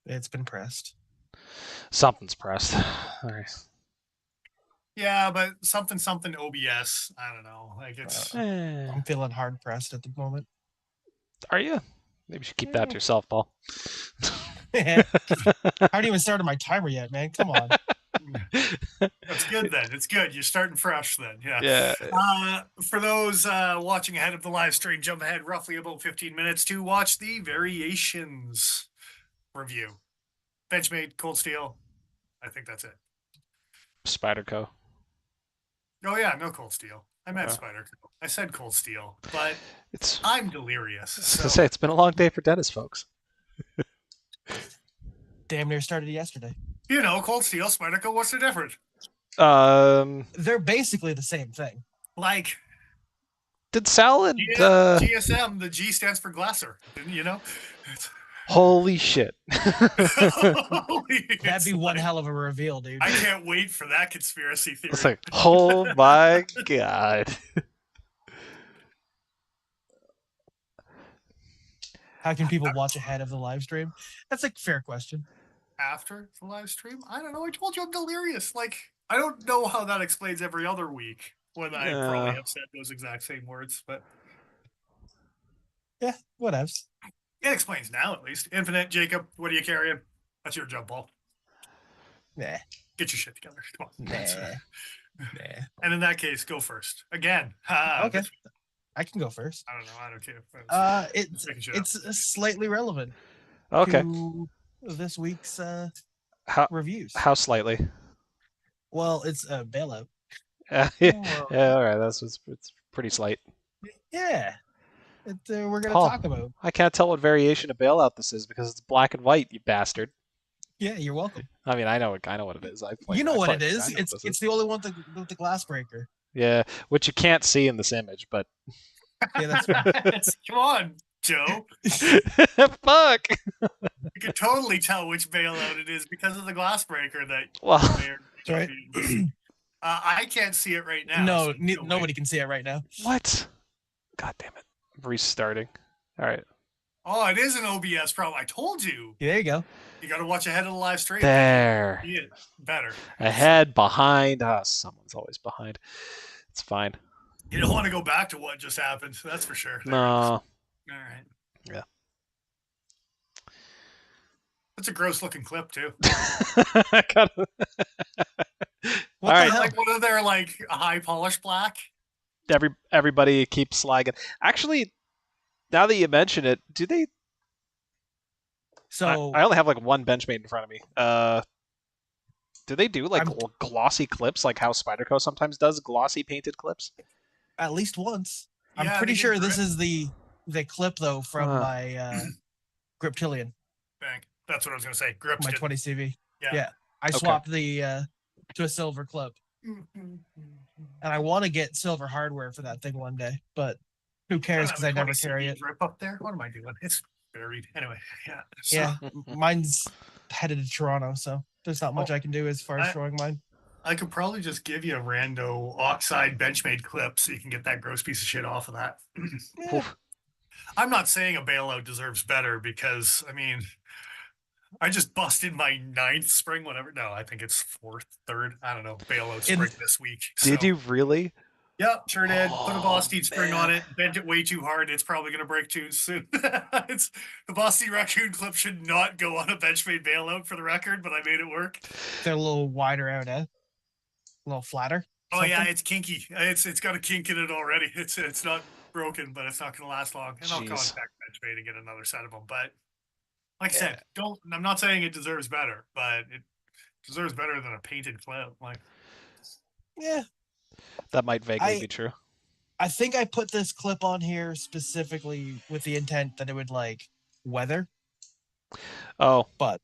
It's been pressed. Something's pressed. All right. Yeah, but something OBS. I don't know. Like it's. I'm feeling hard pressed at the moment. Are you? Maybe you should keep that to yourself, Paul. I haven't even started my timer yet, man. Come on. That's good then. It's good. You're starting fresh then. Yeah. Yeah. For those watching ahead of the live stream, jump ahead roughly about 15 minutes to watch the Variations review. Benchmade, Cold Steel. I think that's it. Spyderco. Oh yeah, no Cold Steel. I meant Spyderco. I said Cold Steel, but It's. I'm delirious. I was gonna say it's been a long day for Dennis, folks. Damn near started yesterday. You know, Cold Steel, Spyderco. What's the difference? They're basically the same thing. Like, did Salad GSM? The G stands for Glasser. Didn't you know? Holy shit! That'd be one hell of a reveal, dude. I can't wait for that conspiracy theory. It's like, oh my god. How can people watch ahead of the live stream? That's a fair question. After the live stream? I don't know. I told you I'm delirious. Like, I don't know how that explains every other week when I probably have said those exact same words, but yeah, whatevs. It explains now, at least. Infinite, Jacob, what are you carrying? That's your jump ball. Nah. Get your shit together. Come on. Nah. And in that case, go first. Again. Okay. I can go first. I don't know. I don't care. It's slightly relevant. Okay. To this week's reviews. How slightly? Well, it's a bailout. Yeah, all right. It's pretty slight. Yeah. We're going to talk about. I can't tell what variation of bailout this is because it's black and white, you bastard. Yeah, you're welcome. I mean, I know what it is. You know what it is. It's the only one with the glass breaker. Yeah, which you can't see in this image, but yeah, that's right. Come on, Joe. Fuck. You can totally tell which bailout it is because of the glass breaker that. Well, that's right. I can't see it right now. No, nobody can see it right now. What? God damn it. Restarting. All right. Oh, it is an OBS problem. I told you. Yeah, there you go. You got to watch ahead of the live stream. There. Better. Ahead, behind. Someone's always behind. It's fine. You don't want to go back to what just happened. That's for sure. No. All right. Yeah. That's a gross looking clip too. All right. Like one of their like high polished black. Everybody keeps slagging. Actually, now that you mention it, do they? So I only have like one Benchmade in front of me. Do they do like glossy clips, like how Spyderco sometimes does glossy painted clips? At least once. Yeah, I'm pretty sure this is the clip though from my Griptilian. Bang. That's what I was gonna say. Grips. My 20 CV. Yeah. I swapped the to a silver clip. And I want to get silver hardware for that thing one day, but who cares because I never carry it. Rip up there? What am I doing? It's buried. Anyway, yeah. So. Yeah, mine's headed to Toronto, so there's not much I can do as far as showing mine. I could probably just give you a rando oxide Benchmade clip so you can get that gross piece of shit off of that. Yeah. I'm not saying a bailout deserves better because, I mean, I just busted my 9th spring, whatever. No, I think it's 4th, 3rd. I don't know. Bailout spring this week. Did you really? Yep, sure did. Put a Boston spring on it. Bent it way too hard. It's probably going to break too soon. The Boston Raccoon clip should not go on a Benchmade bailout for the record, but I made it work. They're a little wider out, A little flatter. Oh yeah, it's kinky. It's got a kink in it already. It's not broken, but it's not going to last long. And I'll contact Benchmade and get another set of them. But like I said, I'm not saying it deserves better, but it deserves better than a painted clip. Like, yeah, that might vaguely be true. I think I put this clip on here specifically with the intent that it would like weather. Oh, but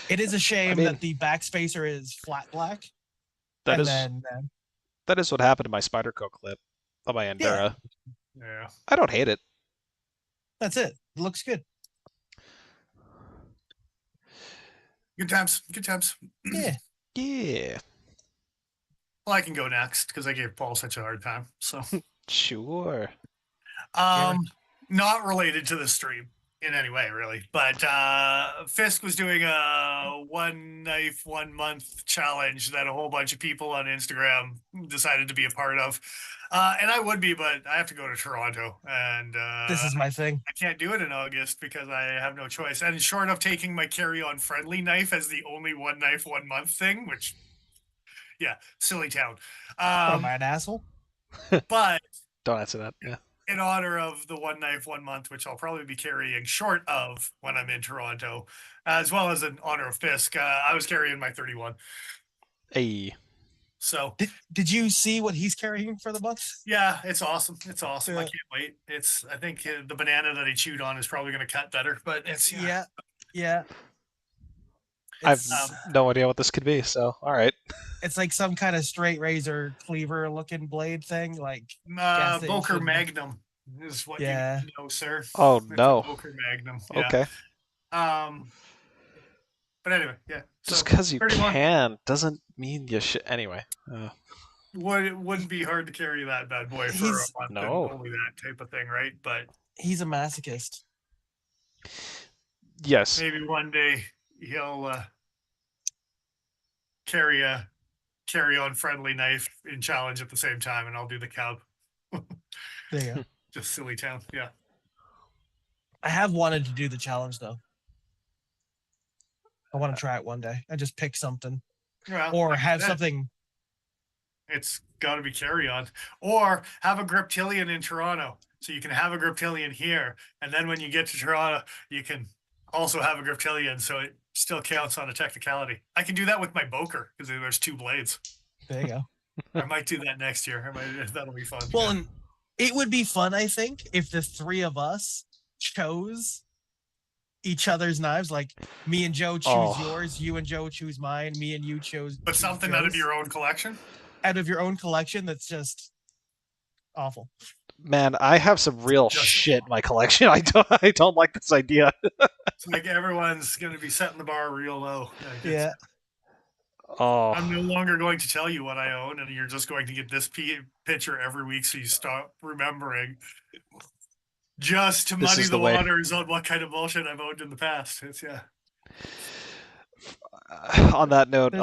it is a shame that the backspacer is flat black. That is what happened to my Spyderco clip on my Endura. Yeah. I don't hate it. That's it. It looks good. Good times. Good times. Yeah. Yeah. Well, I can go next because I gave Paul such a hard time. So sure. Not related to the stream. in any way, really. But Fisk was doing a 1 knife 1 month challenge that a whole bunch of people on Instagram decided to be a part of. And I would be, but I have to go to Toronto, and This is my thing. I can't do it in August because I have no choice. And short of taking my carry-on friendly knife as the only 1 knife 1 month thing, which, yeah, silly town. What am I, an asshole? But Don't answer that. Yeah. in honor of the 1 knife 1 month, which I'll probably be carrying short of when I'm in Toronto, as well as in honor of Fisk, I was carrying my 31. Hey. So did you see what he's carrying for the month? yeah, it's awesome. It's awesome. Yeah. I can't wait. I think the banana that he chewed on is probably going to cut better, but it's yeah. I have no idea what this could be. So all right. It's like some kind of straight razor cleaver looking blade thing, like Boker Magnum is what you need to know, sir. Oh no, Boker Magnum. Yeah. Okay. But anyway, yeah. Just because you can doesn't mean you should. Anyway. It wouldn't be hard to carry that bad boy for a month. No. Only that type of thing, right? But he's a masochist. Yes. Maybe one day he'll carry on friendly knife in challenge at the same time, and I'll do the cab. There you go. Just silly town. Yeah. I have wanted to do the challenge though. I want to try it one day. I just pick something, or have something. It's got to be carry on, or have a Griptilian in Toronto, so you can have a Griptilian here, and then when you get to Toronto, you can also have a Griptilian, so it still counts on a technicality. I can do that with my Boker because there's 2 blades. There you go. I might do that next year. That'll be fun. Well, and it would be fun, I think, if the 3 of us chose each other's knives. Like me and Joe choose yours, you and Joe choose mine, me and you chose. But something out of your own collection. Out of your own collection, that's just awful. Man, I have some real shit in my collection. I don't like this idea. It's like everyone's going to be setting the bar real low. Yeah. Oh. I'm no longer going to tell you what I own, and you're just going to get this picture every week, so you stop remembering. Just to muddy the waters on what kind of bullshit I've owned in the past. On that note,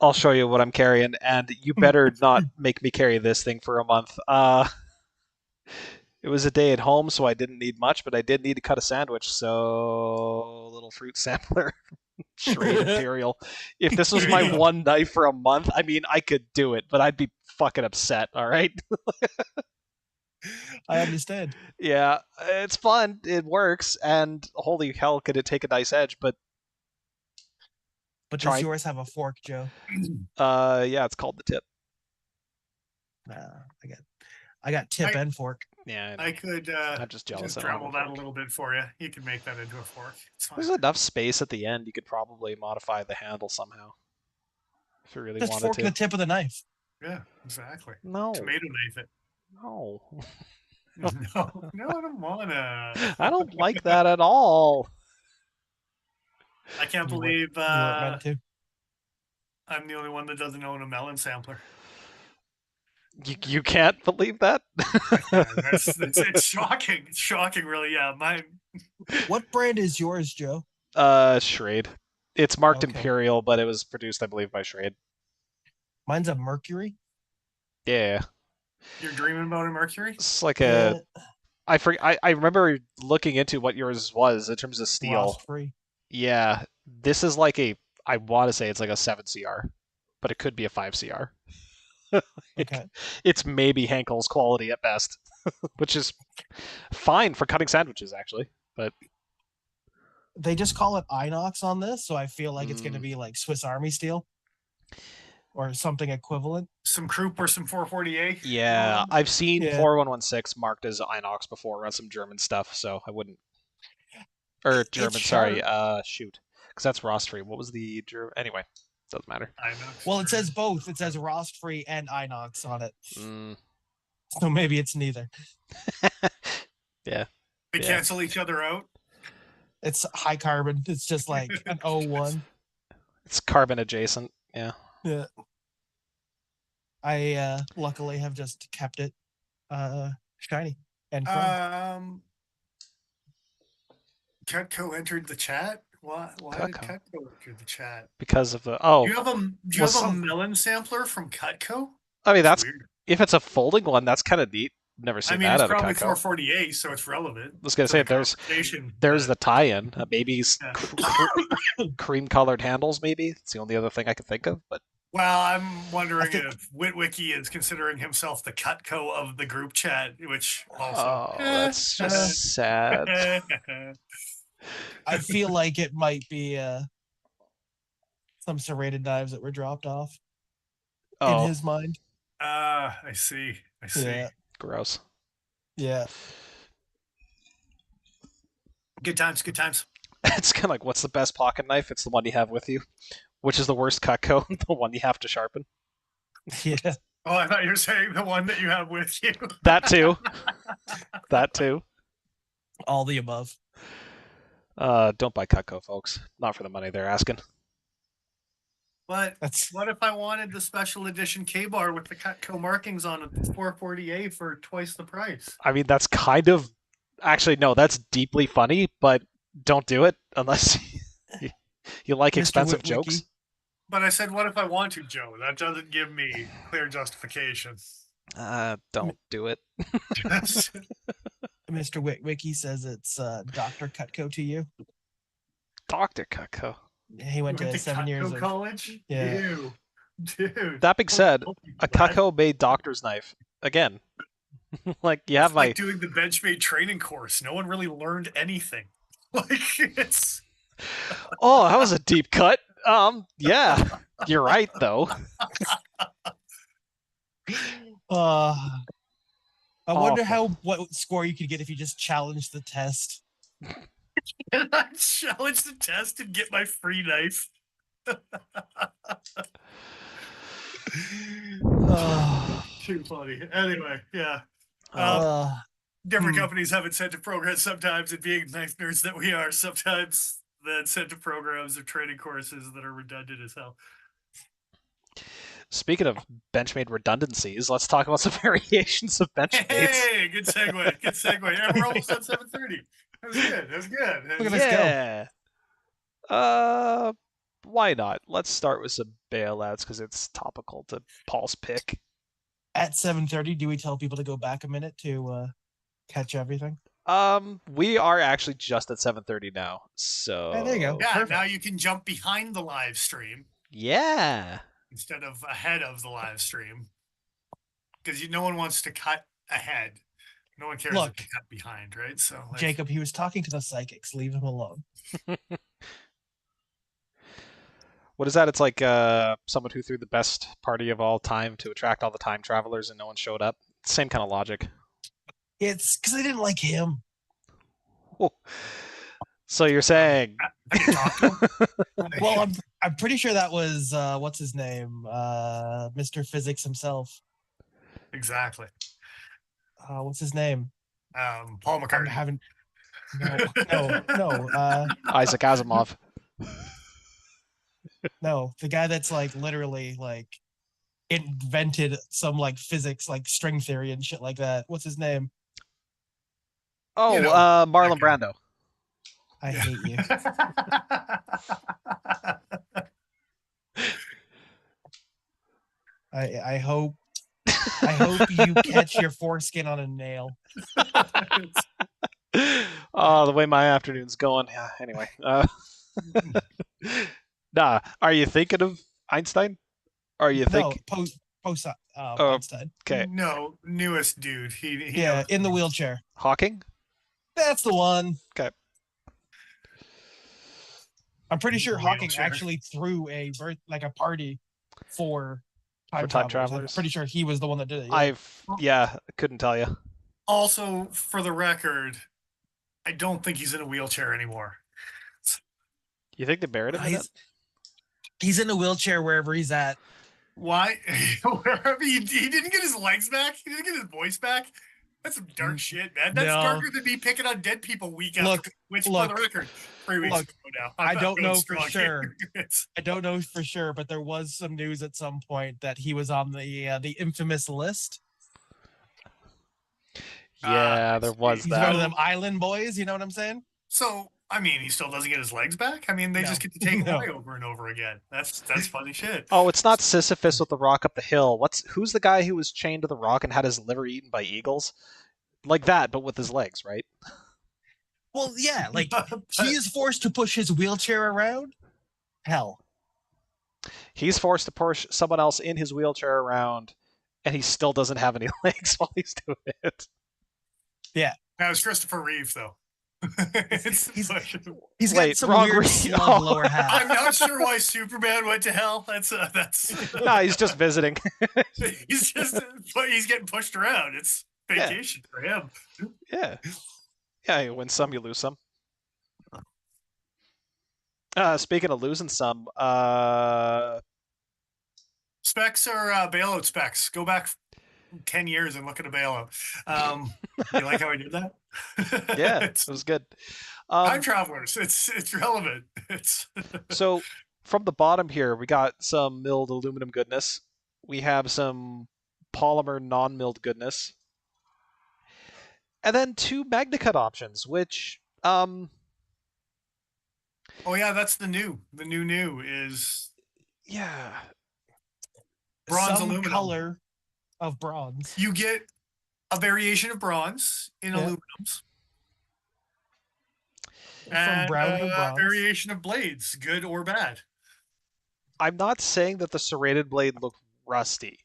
I'll show you what I'm carrying, and you better not make me carry this thing for a month. It was a day at home, so I didn't need much, but I did need to cut a sandwich, so a little fruit sampler. Straight Imperial. If this was my 1 knife for a month, I mean, I could do it, but I'd be fucking upset, all right? I understand. Yeah, it's fun. It works, and holy hell, could it take a nice edge, but does yours have a fork, Joe? Yeah, it's called the tip. I got tip and fork. Yeah, I could I'm just jealous. Just Dremel that a little bit for you. You can make that into a fork. There's enough space at the end. You could probably modify the handle somehow if you really just wanted fork to. The tip of the knife. Yeah, exactly. No. Tomato knife it. No. No, I don't wanna. I don't like that at all. I can't believe I'm the only one that doesn't own a melon sampler. You can't believe that? It's shocking. It's shocking, really. Yeah, mine. What brand is yours, Joe? Schrade. It's marked Imperial, but it was produced, I believe, by Schrade. Mine's a Mercury. Yeah. You're dreaming about a Mercury? It's like a. I remember looking into what yours was in terms of steel. Rust-free. Yeah, this is like I want to say it's like a 7 CR, but it could be a 5 CR. Okay. It's maybe Henkel's quality at best, which is fine for cutting sandwiches, actually. But they just call it inox on this, so I feel like it's going to be like Swiss Army steel or something equivalent. Some Krupp or some 440A. Yeah, I've seen 4116 marked as inox before on some German stuff, so I wouldn't. Or German, sorry. Shoot, because that's rust-free. What was the German? Anyway. Doesn't matter. Inox. Well, it says both. It says rust-free and inox on it. So maybe it's neither. Yeah. They cancel each other out? It's high carbon. It's just like an O1. It's carbon adjacent. Yeah. Yeah. I luckily have just kept it shiny and chrome. Cutco entered the chat? Why did Cutco? Cutco enter the chat? Because of the Do you have a melon sampler from Cutco? I mean, that's weird. if it's a folding one, that's kind of neat. Never seen I mean, that it's out of probably Cutco. 448, so it's relevant. I was gonna say there's the tie-in. Maybe cream-colored handles. Maybe it's the only other thing I could think of. But well, I'm wondering if Witwicky is considering himself the Cutco of the group chat, which also that's just sad. I feel like it might be some serrated knives that were dropped off in his mind. I see. Yeah. Gross. Yeah. Good times. It's kind of like, what's the best pocket knife? It's the one you have with you. Which is the worst Cutco? The one you have to sharpen. Yeah. Oh, I thought you were saying the one that you have with you. That too. That too. All the above. Don't buy Cutco, folks. Not for the money they're asking. But what if I wanted the special edition K-bar with the Cutco markings on it? It's 448 for twice the price. I mean, that's kind of... Actually, no, that's deeply funny, but don't do it unless you like expensive jokes. But I said, what if I want to, Joe? That doesn't give me clear justification. Don't do it. Mr. Wiki says it's Dr. Cutco to you. Dr. Cutco. He went to 7 years of college. Yeah. Ew. Dude. That being said, a Cutco made doctor's knife. Again. Like you have like doing the Benchmade training course. No one really learned anything. Like it's Oh, that was a deep cut. Yeah. You're right though. I wonder what score you could get if you just challenged the test. Can I challenge the test and get my free knife? Too funny. Anyway, yeah. Different companies have incentive programs sometimes, and being knife nerds that we are, sometimes the incentive programs are training courses that are redundant as hell. Speaking of Benchmade redundancies, let's talk about some variations of Benchmade. Hey, good segue. Good segue. Yeah, we're almost at 7:30. That was good. That was good. Look at this go. Why not? Let's start with some bailouts because it's topical to Paul's pick. At 7:30, do we tell people to go back a minute to catch everything? We are actually just at 7:30 now, so there you go. Yeah, Perfect. now you can jump behind the live stream. Yeah. Instead of ahead of the live stream, because no one wants to cut ahead. No one cares if they cut behind, right? So, Jacob, he was talking to the psychics. Leave him alone. What is that? It's like someone who threw the best party of all time to attract all the time travelers and no one showed up. Same kind of logic. It's because I didn't like him. Oh. So you're saying? Well, I'm pretty sure that was what's his name, Mr. Physics himself. Exactly. What's his name? Paul McCartney. No. Isaac Asimov. No, the guy that's like literally like invented some like physics, like string theory and shit like that. What's his name? Oh, Marlon Brando. I hate you. I hope you catch your foreskin on a nail. Oh, the way my afternoon's going. Yeah, anyway. Nah, are you thinking of Einstein? Or are you thinking Einstein? Okay. No, newest dude. He in the wheelchair. Hawking? That's the one. Okay. I'm pretty sure Hawking actually threw a party for time travelers. I'm pretty sure he was the one that did it. Yeah. I couldn't tell you. Also, for the record, I don't think he's in a wheelchair anymore. You think they buried him in it? He's in a wheelchair wherever he's at. Why? Wherever he didn't get his legs back. He didn't get his voice back. That's some dark shit, man. That's darker than me picking on dead people week after. Which, for the record, 3 weeks ago now. I don't know for sure. I don't know for sure, but there was some news at some point that he was on the infamous list. Yeah, there was He's one of them island boys. You know what I'm saying? So I mean, he still doesn't get his legs back. I mean, they No. just get to take No. away over and over again. That's funny shit. Oh, it's not Sisyphus with the rock up the hill. Who's the guy who was chained to the rock and had his liver eaten by eagles? Like that, but with his legs, right? Well, yeah, like But- he is forced to push his wheelchair around. Hell, He's forced to push someone else in his wheelchair around, and he still doesn't have any legs while he's doing it. That was Christopher Reeve, though. he's got Wait, some wrong weird Reeve. slug Oh. lower half. I'm not sure why Superman went to hell. That's No, he's just visiting. he's getting pushed around. It's vacation for him. Yeah. Yeah, you win some, you lose some. Speaking of losing some, Specs are bailout specs. Go back 10 years and look at a bailout. You like how I did that? yeah, It's it was good. time travelers. It's relevant. It's So from the bottom here, we got some milled aluminum goodness. We have some polymer non-milled goodness. And then 2 MagnaCut options, which oh yeah, that's the new. The new is yeah. bronze some aluminum. color of bronze. You get a variation of bronze in Yeah. aluminums. From And brown to bronze. variation of blades, good or bad. I'm not saying that the serrated blade looked rusty,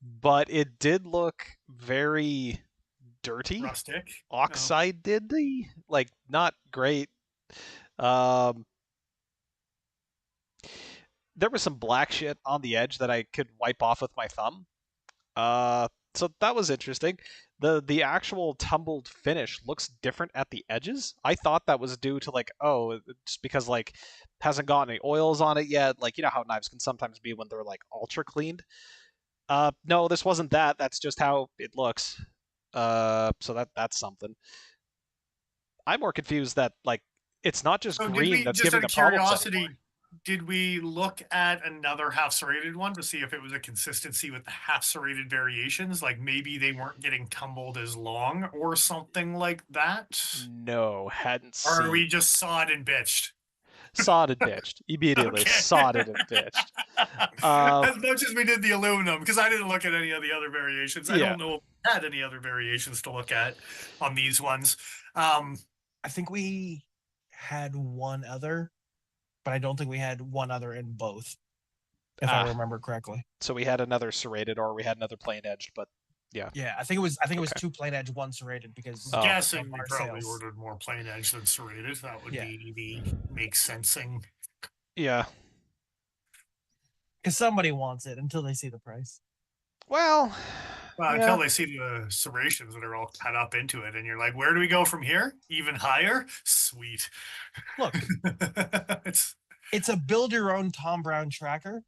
but it did look very dirty. Rustic. Oxide-y, like not great. There was some black shit on the edge that I could wipe off with my thumb. So that was interesting. The actual tumbled finish looks different at the edges. I thought that was due to like, oh, just because like hasn't got any oils on it yet. Like, you know how knives can sometimes be when they're like ultra cleaned. No, this wasn't that. That's just how it looks. So that's something. I'm more confused that like it's not just So did green we, that's just giving out the of problems curiosity, anymore. did we look at another half serrated one to see if it was a consistency with the half serrated variations? Like maybe they weren't getting tumbled as long or something like that? No, hadn't Or seen. we just saw it and bitched? Sodded bitched. Immediately Okay. sodded and bitched. As much as we did the aluminum, because I didn't look at any of the other variations. I Yeah. don't know if we had any other variations to look at on these ones. I think we had one other, but I don't think we had one other in both, if I remember correctly. So we had another serrated or we had another plain edged, but Yeah, I think it was Okay. 2 plain edge, 1 serrated because Oh. Guessing of we our probably sales. ordered more plain edge than serrated. That would Yeah. be the make sensing. yeah. Because somebody wants it until they see the price. Well, Well, yeah. until they see the serrations that are all cut up into it, and you're like, where do we go from here? Even higher? Sweet. Look, it's a build your own Tom Brown tracker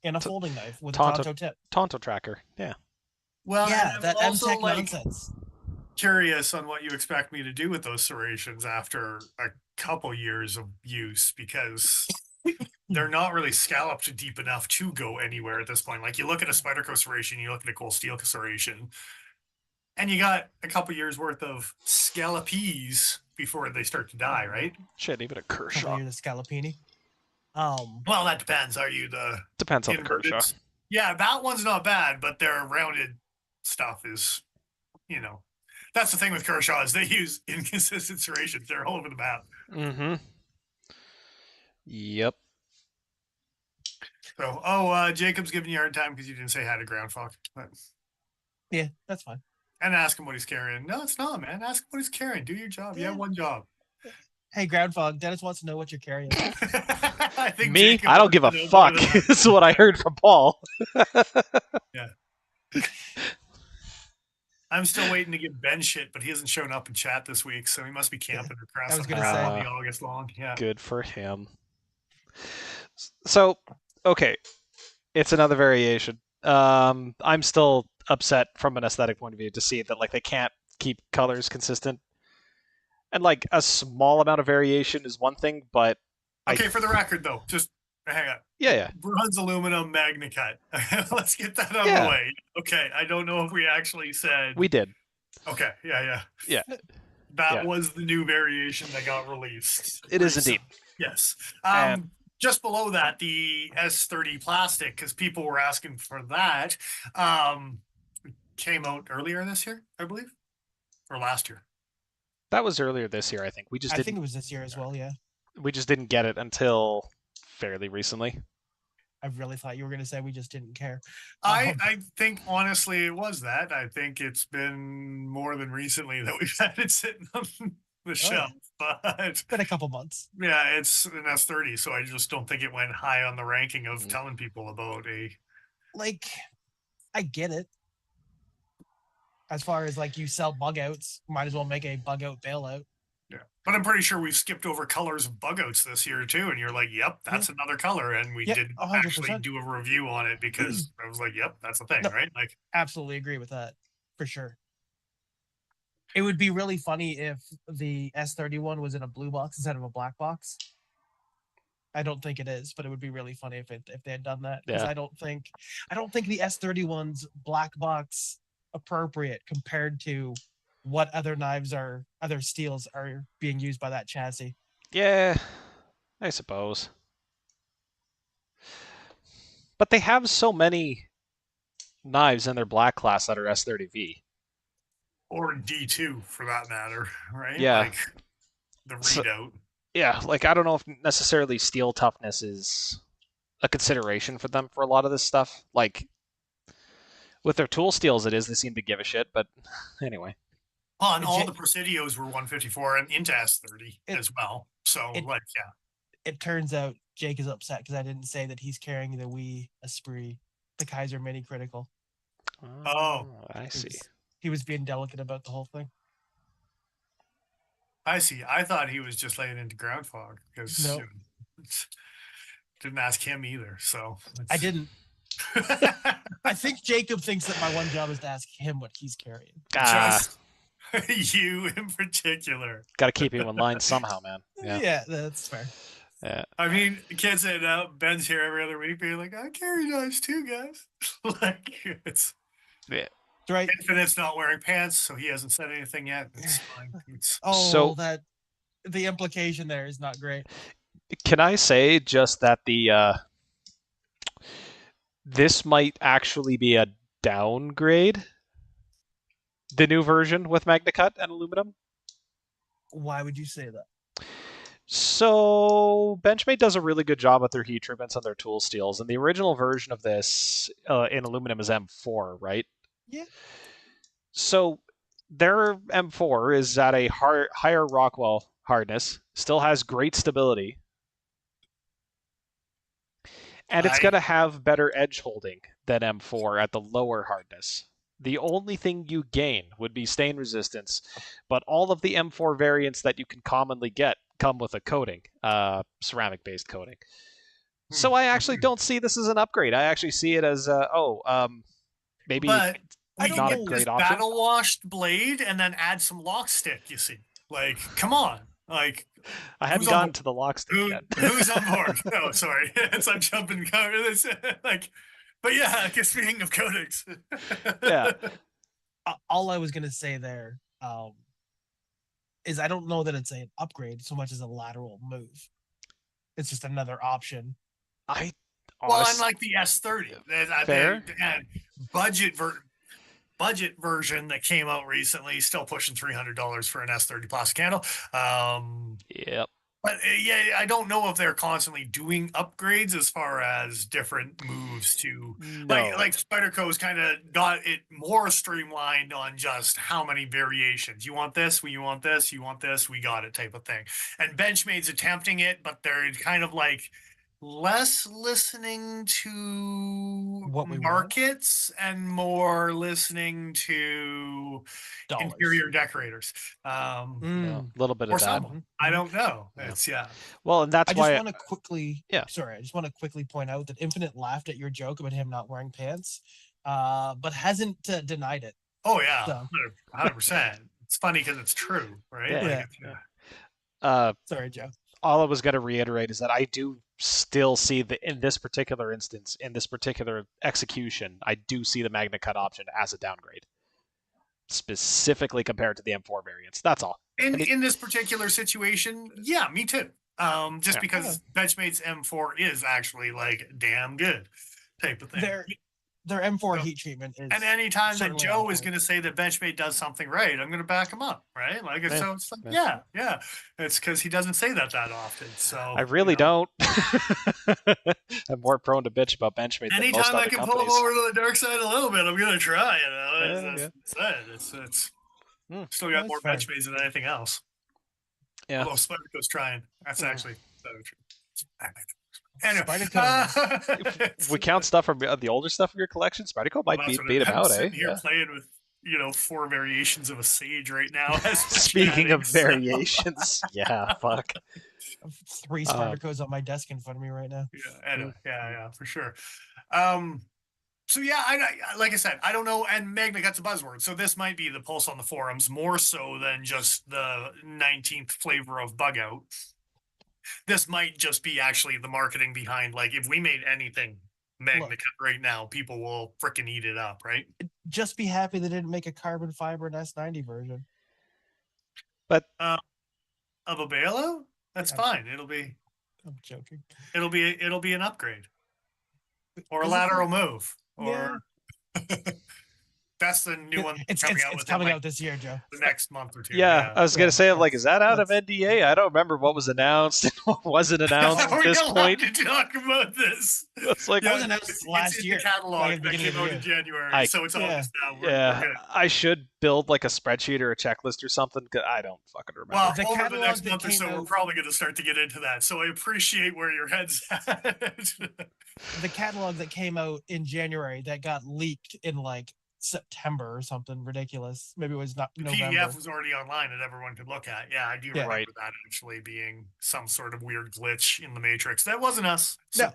and a folding knife with a Tonto- Tonto tip. Tonto tracker. Yeah. well, Yeah, and that I'm also M-Tech like nonsense. curious on what you expect me to do with those serrations after a couple years of use, because they're not really scalloped deep enough to go anywhere at this point. Like you look at a Spyderco serration, you look at a Cold Steel serration, and you got a couple years worth of scallopees before they start to die, right? Shit, even a Couple Kershaw. years of Scalopini. Well, that depends. Are you the Depends on the inverted? Kershaw. Yeah, that one's not bad, but their rounded stuff is, you know, that's the thing with Kershaw is they use inconsistent serrations. They're all over the map. Mm-hmm. Yep. So, Jacob's giving you a hard time because you didn't say hi to Groundhog. But, Yeah, that's fine. and ask him what he's carrying. No, it's not, man. Ask him what he's carrying. Do your job. You have Yeah. one job. Hey, Groundhog, Dennis wants to know what you're carrying. I think Me? Jacob I don't give a wants to know fuck. more than that. This is what I heard from Paul. I'm still waiting to give Ben shit, but he hasn't shown up in chat this week, so he must be camping or I was crashing gonna say. all the August long. Yeah. Good for him. So, okay. It's another variation. I'm still upset from an aesthetic point of view to see that like they can't keep colors consistent. And like a small amount of variation is one thing, but Okay, for the record though, just hang on. yeah. Bronze aluminum MagnaCut. Let's get that out of Yeah. the way. Okay, I don't know if we actually said. We did. Okay, yeah. That was the new variation that got released. It is indeed. Yes. And- Just below that, the S30 plastic, because people were asking for that, came out earlier this year, I believe, or last year. That was earlier this year, I think. I think it was this year as well. Yeah. We just didn't get it until fairly recently. I really thought you were going to say we just didn't care. I think honestly it was that. I think it's been more than recently that we've had it sitting on the shelf. But it's been a couple months. Yeah, it's an S30, so I just don't think it went high on the ranking of telling people about a. Like, I get it. As far as like you sell bug outs, might as well make a bug out bailout. Yeah, but I'm pretty sure we've skipped over colors of bug outs this year too, and you're like, "Yep, that's another color," and we didn't 100%. actually do a review on it because I was like, "Yep, that's the thing," No, right?" Like, absolutely agree with that for sure. It would be really funny if the S31 was in a blue box instead of a black box. I don't think it is, but it would be really funny if they had done that. Because I don't think the S31's black box appropriate compared to what other steels are being used by that chassis. Yeah, I suppose. But they have so many knives in their black class that are S30V. or D2 for that matter, right? Yeah. Like the readout. Yeah, like I don't know if necessarily steel toughness is a consideration for them for a lot of this stuff. Like with their tool steels, it is. They seem to give a shit, but anyway. And all the Presidios were 154 and into S30 as well. So, It turns out Jake is upset because I didn't say that he's carrying the Wii Esprit, the Kaiser Mini Critical. Oh, I see. He was being delicate about the whole thing. I see. I thought he was just laying into ground fog because didn't ask him either. So I didn't. I think Jacob thinks that my one job is to ask him what he's carrying. Just you in particular. Got to keep you in line somehow, man. Yeah, that's fair. Yeah. I mean, kids say now Ben's here every other week being like, I carry knives too, guys. Like it's right. Infinite's not wearing pants, so he hasn't said anything yet. It's fine. That the implication there is not great. Can I say just that this might actually be a downgrade? The new version with MagnaCut and aluminum? Why would you say that? So Benchmade does a really good job with their heat treatments on their tool steels, and the original version of this in aluminum is M4, right? Yeah. So their M4 is at a higher Rockwell hardness, still has great stability, and it's going to have better edge holding than M4 at the lower hardness. The only thing you gain would be stain resistance, but all of the M4 variants that you can commonly get come with a coating, ceramic-based coating. So I actually don't see this as an upgrade. I actually see it as, maybe but not a great option. Battle washed blade and then add some lock stick. You see, like, come on, like. I hadn't gotten to the lock stick yet. Who's on board? Oh, sorry, I'm jumping. Like. But yeah, I guess speaking of coatings. Yeah. All I was going to say there is I don't know that it's an upgrade so much as a lateral move. It's just another option. Unlike the S30. Fair. Budget version that came out recently, still pushing $300 for an S30 plastic handle. Yep. But I don't know if they're constantly doing upgrades as far as different moves to like Spyderco's kind of got it more streamlined on just how many variations. You want this, you want this, you want this, we got it type of thing. And Benchmade's attempting it, but they're kind of like less listening to what we markets and more listening to interior decorators. A little bit of that. Someone. I don't know. It's Well, and that's why I just want to quickly point out that Infinite laughed at your joke about him not wearing pants, but hasn't denied it. Oh yeah, 100%. It's funny because it's true, right? Sorry, Joe. All I was going to reiterate is that I do still see in this particular instance, in this particular execution, I do see the MagnaCut option as a downgrade, specifically compared to the M4 variants. That's all. In this particular situation, yeah, me too. Just because Benchmade's M4 is actually like damn good type of thing. Their M4 heat treatment is. And anytime that Joe is going to say that Benchmade does something right, I'm going to back him up, right? Like, so it's like, yeah. It's because he doesn't say that often. So I really don't. I'm more prone to bitch about Benchmade than most other companies. Anytime I can pull him over to the dark side a little bit, I'm going to try. It's still got more Benchmades than anything else. Yeah. Although Spyderco's trying. That's actually true. Anyway, if we count stuff from the older stuff in your collection, Spyderco might beat him out, eh? Here playing with 4 variations of a Sage right now. Speaking of variations, yeah, fuck. 3 Spydercos on my desk in front of me right now. Yeah, anyway, yeah, for sure. So yeah, like I said, I don't know, and Magnacut's a buzzword, so this might be the pulse on the forums more so than just the 19th flavor of bug out. This might just be actually the marketing behind, like, if we made anything Magnacut right now, people will freaking eat it up, right? Just be happy they didn't make a carbon fiber and S90 version. But of a bailout? That's fine. It'll be. I'm joking. It'll be an upgrade, or a lateral move, or. That's the new one. It's coming out this year, Joe. The next month or two. Yeah, I was gonna say, like, is that out of NDA? I don't remember what was announced and what wasn't announced at this point. To talk about this. It's like that was announced last year. The catalog that came out in January, so it's all just now. Yeah, I should build like a spreadsheet or a checklist or something because I don't fucking remember. Well, over the next month or so, we're probably going to start to get into that. So I appreciate where your head's at. The catalog that came out in January that got leaked in like September or something ridiculous. Maybe it was not November. PDF was already online that everyone could look at. Yeah, I do remember that actually being some sort of weird glitch in the Matrix. That wasn't us. So. No.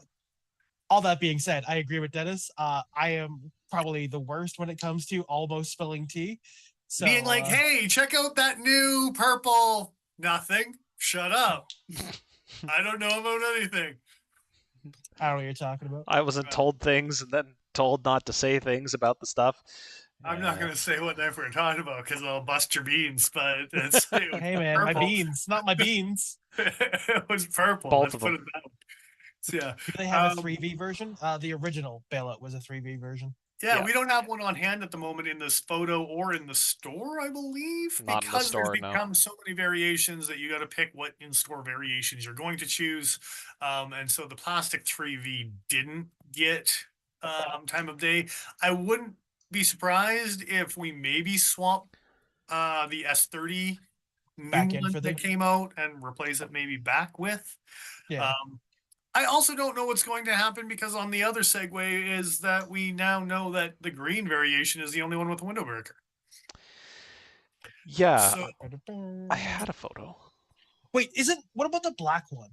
All that being said, I agree with Dennis. I am probably the worst when it comes to almost spilling tea. So, being like, hey, check out that new purple. Nothing. Shut up. I don't know about anything. I don't know what you're talking about. I wasn't told things and then told not to say things about the stuff. I'm not going to say what we're talking about because I'll bust your beans, but it's hey man, purple. My beans, not my beans. It was purple. Both of them. So, yeah. Do they have a 3V version? The original bailout was a 3V version. Yeah, we don't have one on hand at the moment in this photo or in the store, I believe, not because in the store, there's become so many variations that you got to pick what in-store variations you're going to choose. And so the plastic 3V didn't get time of day. I wouldn't be surprised if we maybe swap the S30 back in that came out and replace it maybe back with. Yeah. I also don't know what's going to happen because on the other segue is that we now know that the green variation is the only one with a window breaker. Yeah. So, I had a photo. Wait, what about the black one?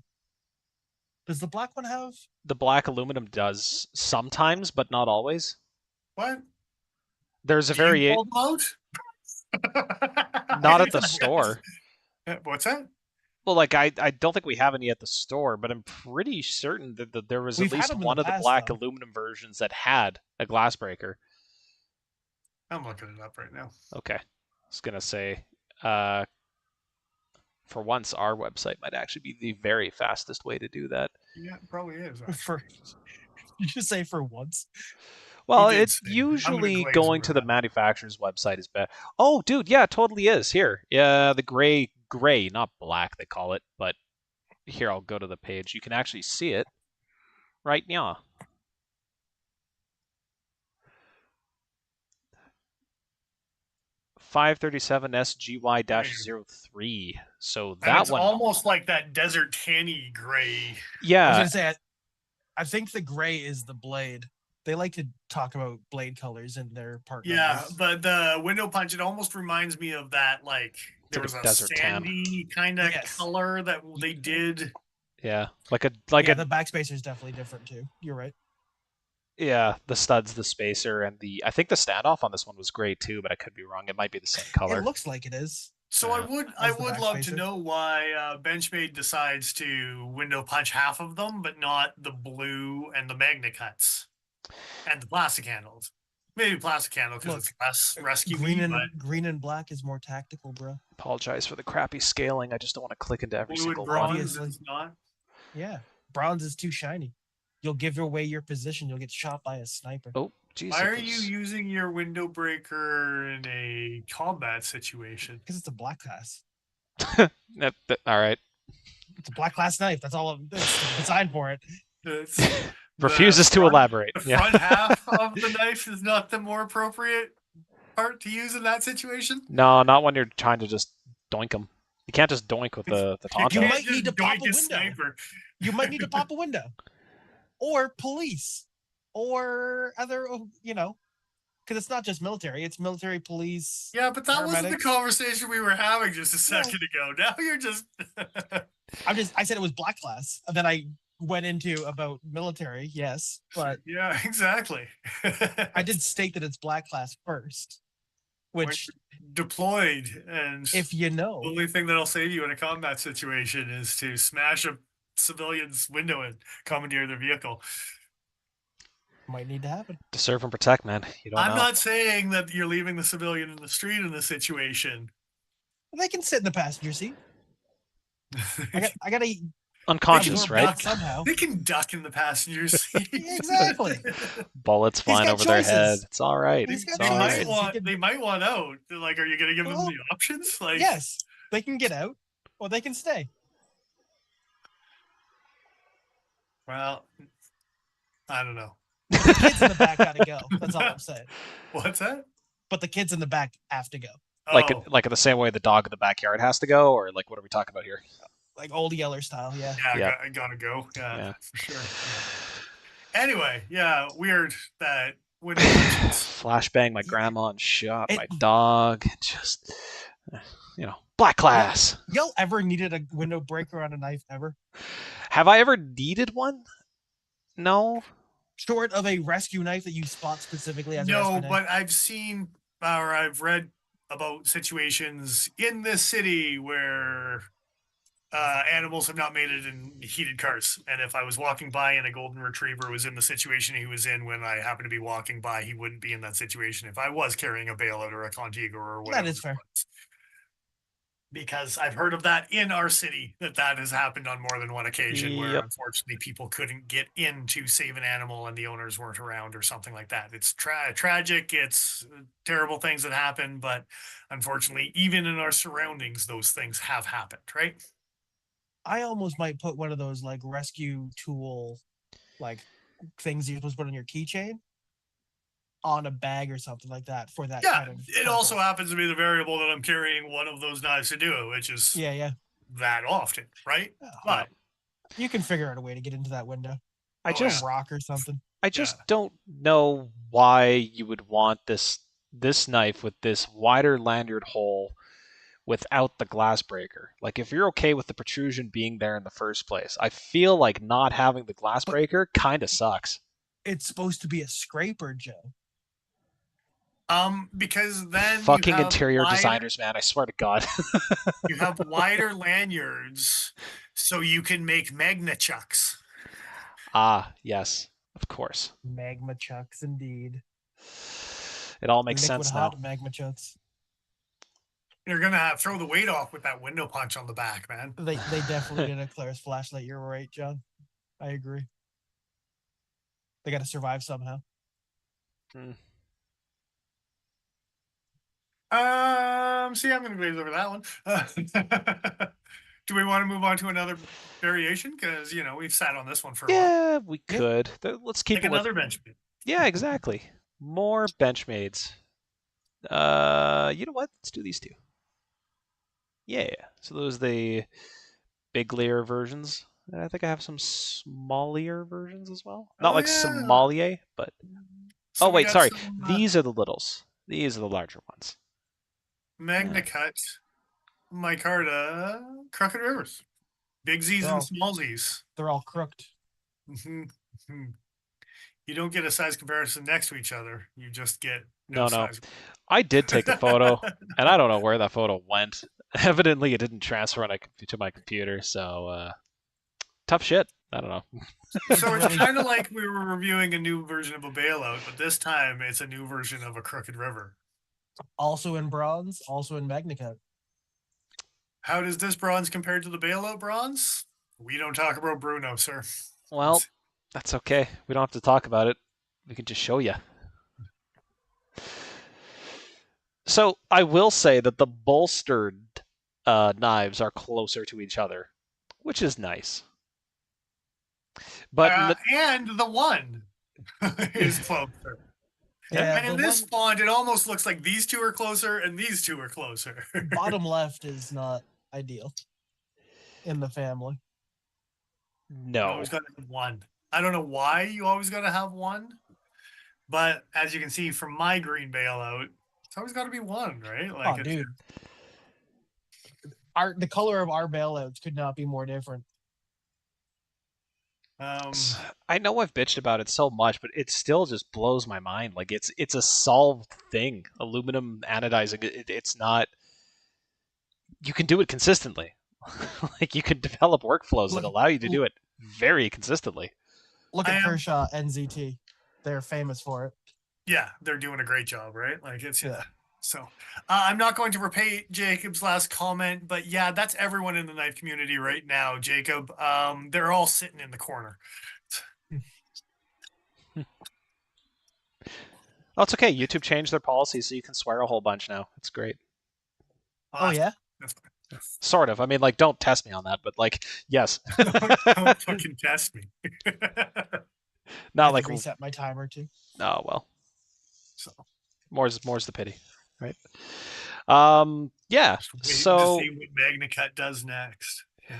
Does the black one have? The black aluminum does sometimes, but not always. What? There's a variation. Not at the store. What's that? Well, like I don't think we have any at the store, but I'm pretty certain that there was at least one of the black aluminum versions that had a glass breaker. I'm looking it up right now. Okay. I was going to say, for once, our website might actually be the very fastest way to do that. Yeah, it probably is. You just say for once? Well, it's usually going to the manufacturer's website is better. Oh, dude, yeah, it totally is. Here. Yeah, the gray, not black, they call it. But here, I'll go to the page. You can actually see it right now. .537 SGY-03. So that one almost like that desert tanny gray. Yeah. I was gonna say, I think the gray is the blade. They like to talk about blade colors in their part. Yeah, but the window punch, it almost reminds me of that, like there was a sandy kind of color that they did. Yeah, the backspacer is definitely different too. You're right. Yeah, the studs, the spacer, and I think the standoff on this one was gray too, but I could be wrong. It might be the same color. It looks like it is. So I would love to know why Benchmade decides to window punch half of them, but not the blue and the Magnacuts and the plastic handles. Maybe plastic handle because Look, it's less rescue green but green and black is more tactical, bro. Apologize for the crappy scaling. I just don't want to click into every blue and single bronze one. Obviously. is not. Yeah, bronze is too shiny. You'll give away your position. You'll get shot by a sniper. Oh, jeez. Why are you using your window breaker in a combat situation? Because it's a black class. All right. It's a black class knife. That's all it's designed for it. It's Refuses to elaborate. The front half of the knife is not the more appropriate part to use in that situation. No, not when you're trying to just doink them. You can't just doink with the taunt. You can't might just need to pop doink a window. sniper. You might need to pop a window, or police, or other, because it's not just military. It's military, police. Yeah, but that wasn't the paramedics. conversation we were having just a second ago. Now you're just. I said it was black class, and then I went into about military. Yes, but yeah, exactly. I did state that it's black class first, which deployed, and if you know, the only thing that'll save you in a combat situation is to smash a civilian's window and commandeer their vehicle. might need to happen. To serve and protect, man. You don't I'm know. not saying that you're leaving the civilian in the street in this situation. They can sit in the passenger seat. I gotta Unconscious, absorb right? that somehow. They can duck in the passenger seat. Exactly. Bullets flying got over their choices. head. It's all right. He's got It's all choices. right. They might want out. Like, are you going to give them Well, the options? Like, yes, they can get out or they can stay. well, I don't know. The kids in the back gotta go. That's all I'm saying. What's that? But the kids in the back have to go. Like Oh, like in the same way the dog in the backyard has to go, or like what are we talking about here? Like old Yeller style, yeah. yeah, Yeah. I gotta go. Yeah, Yeah. for sure. Anyway, yeah, weird that when Flashbang my grandma and shot my dog. Just black class. Y'all ever needed a window breaker on a knife ever? Have I ever needed one? No. Short of a rescue knife that you spot specifically as a rescue no, knife? but I've seen or I've read about situations in this city where animals have not made it in heated cars. And if I was walking by and a golden retriever was in the situation he was in when I happened to be walking by, he wouldn't be in that situation if I was carrying a bailout or a Contigo or whatever. That is fair. Because I've heard of that in our city, that has happened on more than one occasion where Yep. unfortunately people couldn't get in to save an animal and the owners weren't around or something like that. It's tragic. It's terrible things that happen, but unfortunately, even in our surroundings, those things have happened, right? I almost might put one of those like rescue tool like things you're supposed to put on your keychain on a bag or something like that for that Yeah, kind of it also happens to be the variable that I'm carrying one of those knives to do it, which is yeah. that often, right? But You can figure out a way to get into that window. I A just rock or something. I just don't know why you would want this knife with this wider lanyard hole without the glass breaker. Like if you're okay with the protrusion being there in the first place, I feel like not having the glass breaker kind of sucks. It's supposed to be a scraper, Joe. Because then Fucking you have interior designers, man, I swear to God. you have wider lanyards so you can make magna chucks. Ah, yes, of course. Magma chucks, indeed. It all makes Liquid sense now. hot magma chucks. You're gonna throw the weight off with that window punch on the back, man. They definitely did a Claire's flashlight. You're right, John. I agree. They got to survive somehow. See, I'm gonna glaze over that one. Do we want to move on to another variation? Because we've sat on this one for a while. Yeah, we could. Let's keep Like it with another Benchmade. Yeah, exactly. More Benchmades. You know what? Let's do these two. Yeah. So those are the big layer versions. And I think I have some smallier versions as well. Not like sommelier, but So we wait, got sorry. some, These are the littles. These are the larger ones. Magna Cut, Micarta, Crooked Rivers, Big Z's and Small Z's. They're all crooked. You don't get a size comparison next to each other. You just get No. size. I did take a photo, and I don't know where that photo went. Evidently, it didn't transfer to my computer, so tough shit. I don't know. So it's Really- kind of like we were reviewing a new version of a bailout, but this time it's a new version of a Crooked River. Also in bronze, also in Magnicut. How does this bronze compare to the bailout bronze? We don't talk about Bruno, sir. Well, that's okay. We don't have to talk about it. We can just show you. So I will say that the bolstered knives are closer to each other, which is nice. But And the one is closer. Yeah, And in the this one font, it almost looks like these two are closer and these two are closer. bottom left is not ideal in the family. You no. always got to have one. I don't know why you always got to have one, but as you can see from my green bailout, it's always got to be one, right? Oh, Like, dude. The color of our bailouts could not be more different. I know I've bitched about it so much, but it still just blows my mind. Like it's a solved thing. Aluminum anodizing. It's not. You can do it consistently. Like you can develop workflows that allow you to do it very consistently. Look at Kershaw NZT. They're famous for it. Yeah, they're doing a great job, right? Like it's Yeah. So I'm not going to repeat Jacob's last comment, but yeah, that's everyone in the knife community right now, Jacob. They're all sitting in the corner. Oh, it's okay. YouTube changed their policy so you can swear a whole bunch now. It's great. Oh yeah. Sort of. I mean, like, don't test me on that, but like, yes. Don't fucking test me. Not like reset my timer too. Oh well. So more's the pity, right? Yeah. to So see what MagnaCut does next. Yeah.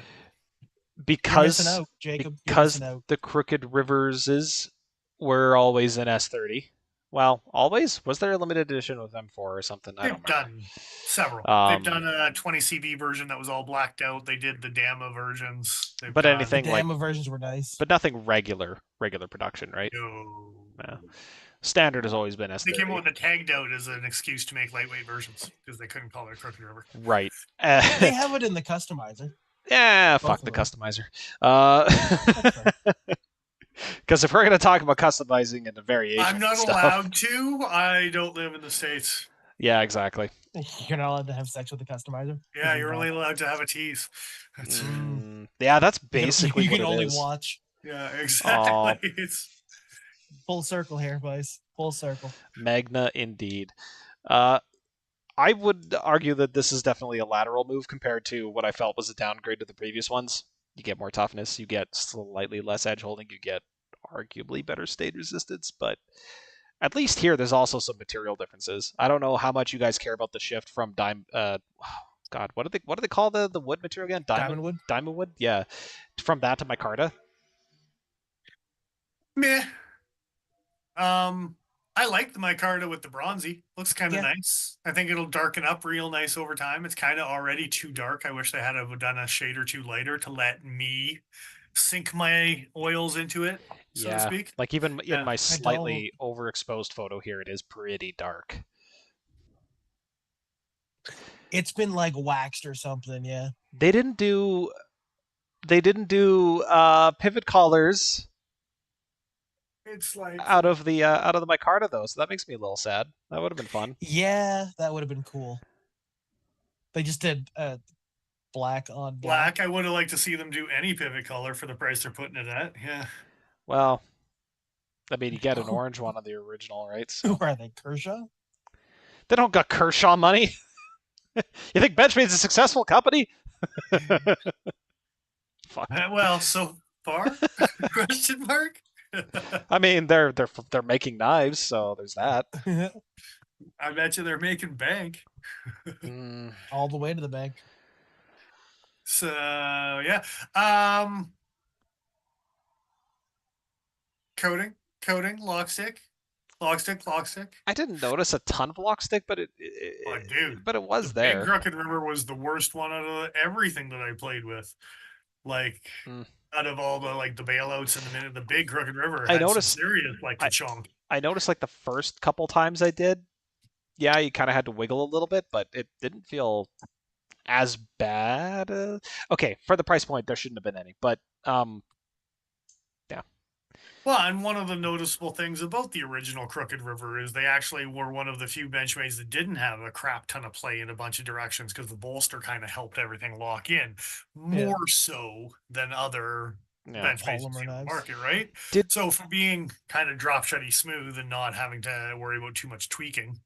Because out, Jacob. Because the Crooked Rivers were always in S30. Well, always? Was there a limited edition with M4 or something? I don't remember. Done several. They've done a 20 CB version that was all blacked out. They did the Dama versions. But anything the Dama versions were nice. But nothing regular production, right? No. Yeah. Standard has always been S30. They came out with the tagged out as an excuse to make lightweight versions because they couldn't call it Crooked River. Right. They have it in the customizer. Yeah, fuck the customizer. Because if we're going to talk about customizing and the variation, I'm not allowed to. I don't live in the States. Yeah, exactly. You're not allowed to have sex with the customizer. Yeah, you're only allowed to have a tease. Yeah, that's basically you what can it only is. watch. Yeah, exactly. It's full circle here, boys. Full circle. Magna indeed. I would argue that this is definitely a lateral move compared to what I felt was a downgrade to the previous ones. You get more toughness, you get slightly less edge holding, you get arguably better state resistance, but at least here there's also some material differences. I don't know how much you guys care about the shift from God, what do they call the wood material again? Diamond wood? Diamond wood? Yeah. From that to micarta? meh. I like the micarta with the bronzy. Looks kind of nice. I think it'll darken up real nice over time. It's kind of already too dark. I wish they had done a shade or two lighter to let me sink my oils into it, so to speak. Like even in my slightly overexposed photo here, it is pretty dark. It's been like waxed or something, yeah. They didn't do pivot collars. It's like out of the micarta though, so that makes me a little sad. That would have been fun. Yeah, that would have been cool. They just did black on black. I would have liked to see them do any pivot color for the price they're putting it at. Yeah. Well, I mean, you get an orange one on the original, right? So. Who are they, Kershaw? They don't got Kershaw money. You think Benchmade's a successful company? Fuck. Well, so far? Question mark. I mean, they're making knives, so there's that. I bet you they're making bank. All the way to the bank. So yeah. Coating, lock stick. I didn't notice a ton of lock stick, but it was there. Big Crooked River was the worst one out of everything that I played with. Like out of all the the bailouts in the Big Crooked River had some serious chunk. I noticed like the first couple times I did, yeah, you kind of had to wiggle a little bit, but it didn't feel as bad. Okay, for the price point, there shouldn't have been any, but Well, and one of the noticeable things about the original Crooked River is they actually were one of the few Benchmades that didn't have a crap ton of play in a bunch of directions because the bolster kind of helped everything lock in more so than other Benchmades in the market, right? So for being kind of drop shutty smooth and not having to worry about too much tweaking.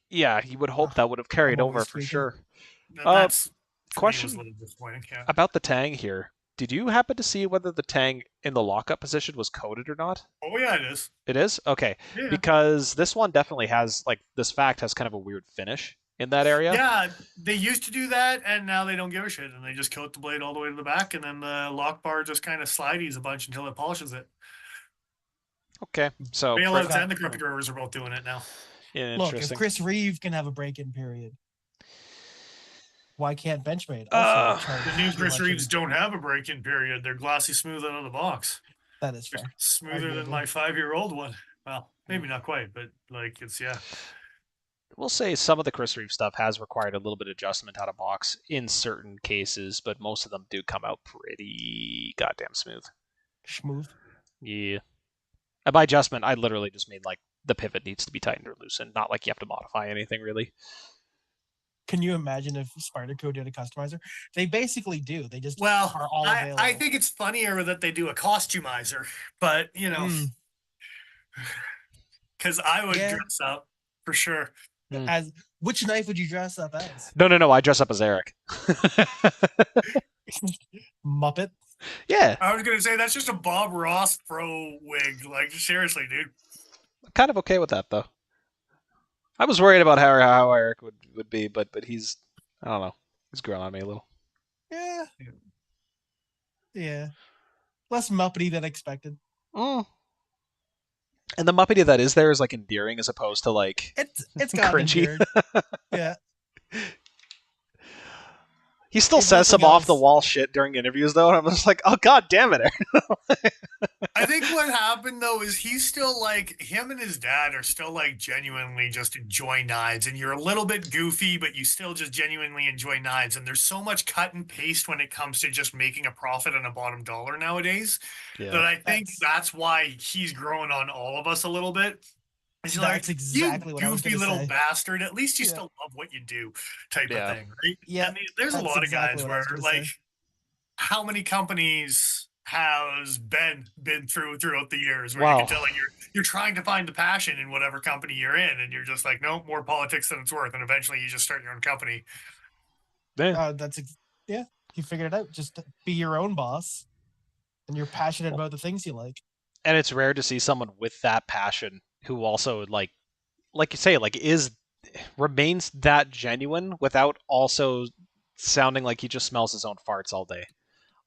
Yeah, you would hope that would have carried over for sure. That's question was a little disappointing. Yeah. About the tang here. Did you happen to see whether the tang in the lockup position was coated or not? Oh yeah, it is. It is? Okay. Yeah. Because this one definitely has, like, this fact has kind of a weird finish in that area. Yeah, they used to do that, and now they don't give a shit, and they just coat the blade all the way to the back, and then the lock bar just kind of slides a bunch until it polishes it. Okay, so Bailouts and the Crooked Rivers are both doing it now. Yeah, look, if Chris Reeve can have a break-in period, why can't Benchmade? Also, the new Chris Reeves don't have a break-in period. They're glossy smooth out of the box. That is fair. Smoother than my 5-year-old one. Well, maybe not quite, but like it's We'll say some of the Chris Reeve stuff has required a little bit of adjustment out of box in certain cases, but most of them do come out pretty goddamn smooth. Smooth. Yeah. And by adjustment, I literally just mean like the pivot needs to be tightened or loosened, not like you have to modify anything really. Can you imagine if Spyderco did a customizer? They basically do. They just are all available. I think it's funnier that they do a costumizer, but you know, because I would dress up for sure. As which knife would you dress up as? No. I dress up as Eric. Muppet. Yeah. I was gonna say that's just a Bob Ross pro wig. Like seriously, dude. I'm kind of okay with that though. I was worried about how Eric would be, but he's, I don't know, he's growing on me a little. Yeah. Less Muppety than expected. And the Muppety that is there is like endearing as opposed to like it's got cringy. Yeah. He still says some off the wall shit during interviews though, and I'm just like, oh god damn it. I think what happened though is he's still like, him and his dad are still like genuinely just enjoy knives, and you're a little bit goofy, but you still just genuinely enjoy knives. And there's so much cut and paste when it comes to just making a profit on a bottom dollar nowadays that I think that's why he's growing on all of us a little bit. It's like, exactly you goofy little bastard. At least you still love what you do, type of thing, right? Yeah. I mean, there's a lot of guys where, like, how many companies has been throughout the years where you can tell like you're trying to find the passion in whatever company you're in, and you're just like, no, more politics than it's worth, and eventually you just start your own company. You figured it out. Just be your own boss, and you're passionate about the things you like. And it's rare to see someone with that passion who also like you say, like remains that genuine without also sounding like he just smells his own farts all day.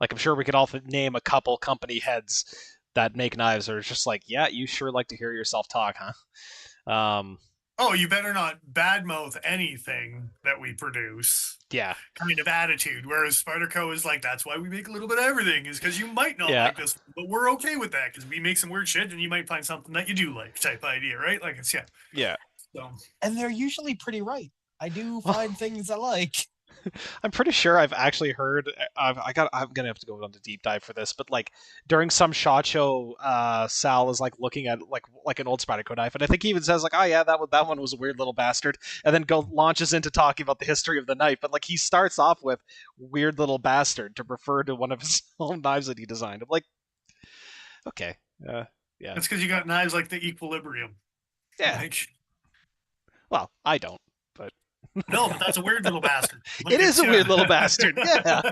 Like, I'm sure we could all name a couple company heads that make knives that are just like, yeah, you sure like to hear yourself talk, huh? You better not badmouth anything that we produce. Yeah. Kind of attitude. Whereas Spyderco is like, that's why we make a little bit of everything, is because you might not like this, but we're okay with that because we make some weird shit and you might find something that you do like, type idea, right? Like, it's, Yeah. So. And they're usually pretty right. I do find things I like. I'm pretty sure I've actually heard. I'm gonna have to go on the deep dive for this, but like during some SHOT Show, Sal is like looking at like an old Spyderco knife, and I think he even says like, "Oh yeah, that one was a weird little bastard," and then launches into talking about the history of the knife. But like he starts off with "weird little bastard" to refer to one of his own knives that he designed. I'm like, okay, yeah. That's because you got knives like the Equilibrium. Yeah. Well, I don't. No, but that's a weird little bastard. It is a weird little bastard. Yeah.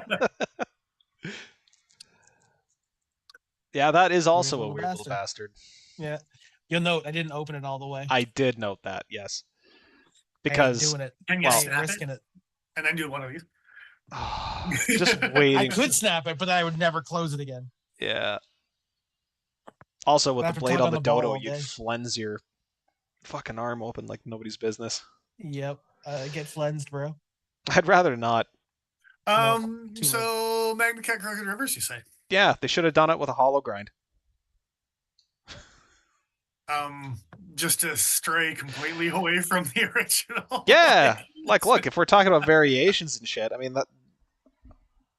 Yeah, that is also a weird little bastard. Yeah. You'll note I didn't open it all the way. I did note that, yes. Because doing it. Risking it. And then do one of these. Just waiting. I could snap it, but I would never close it again. Yeah. Also, with the blade on the dodo, you flens your fucking arm open like nobody's business. Yep. Get flensed, bro. I'd rather not. So Magna-Cat Crooked Rivers, you say? Yeah, they should have done it with a hollow grind. Just to stray completely away from the original. Yeah, like look, if we're talking about variations and shit, I mean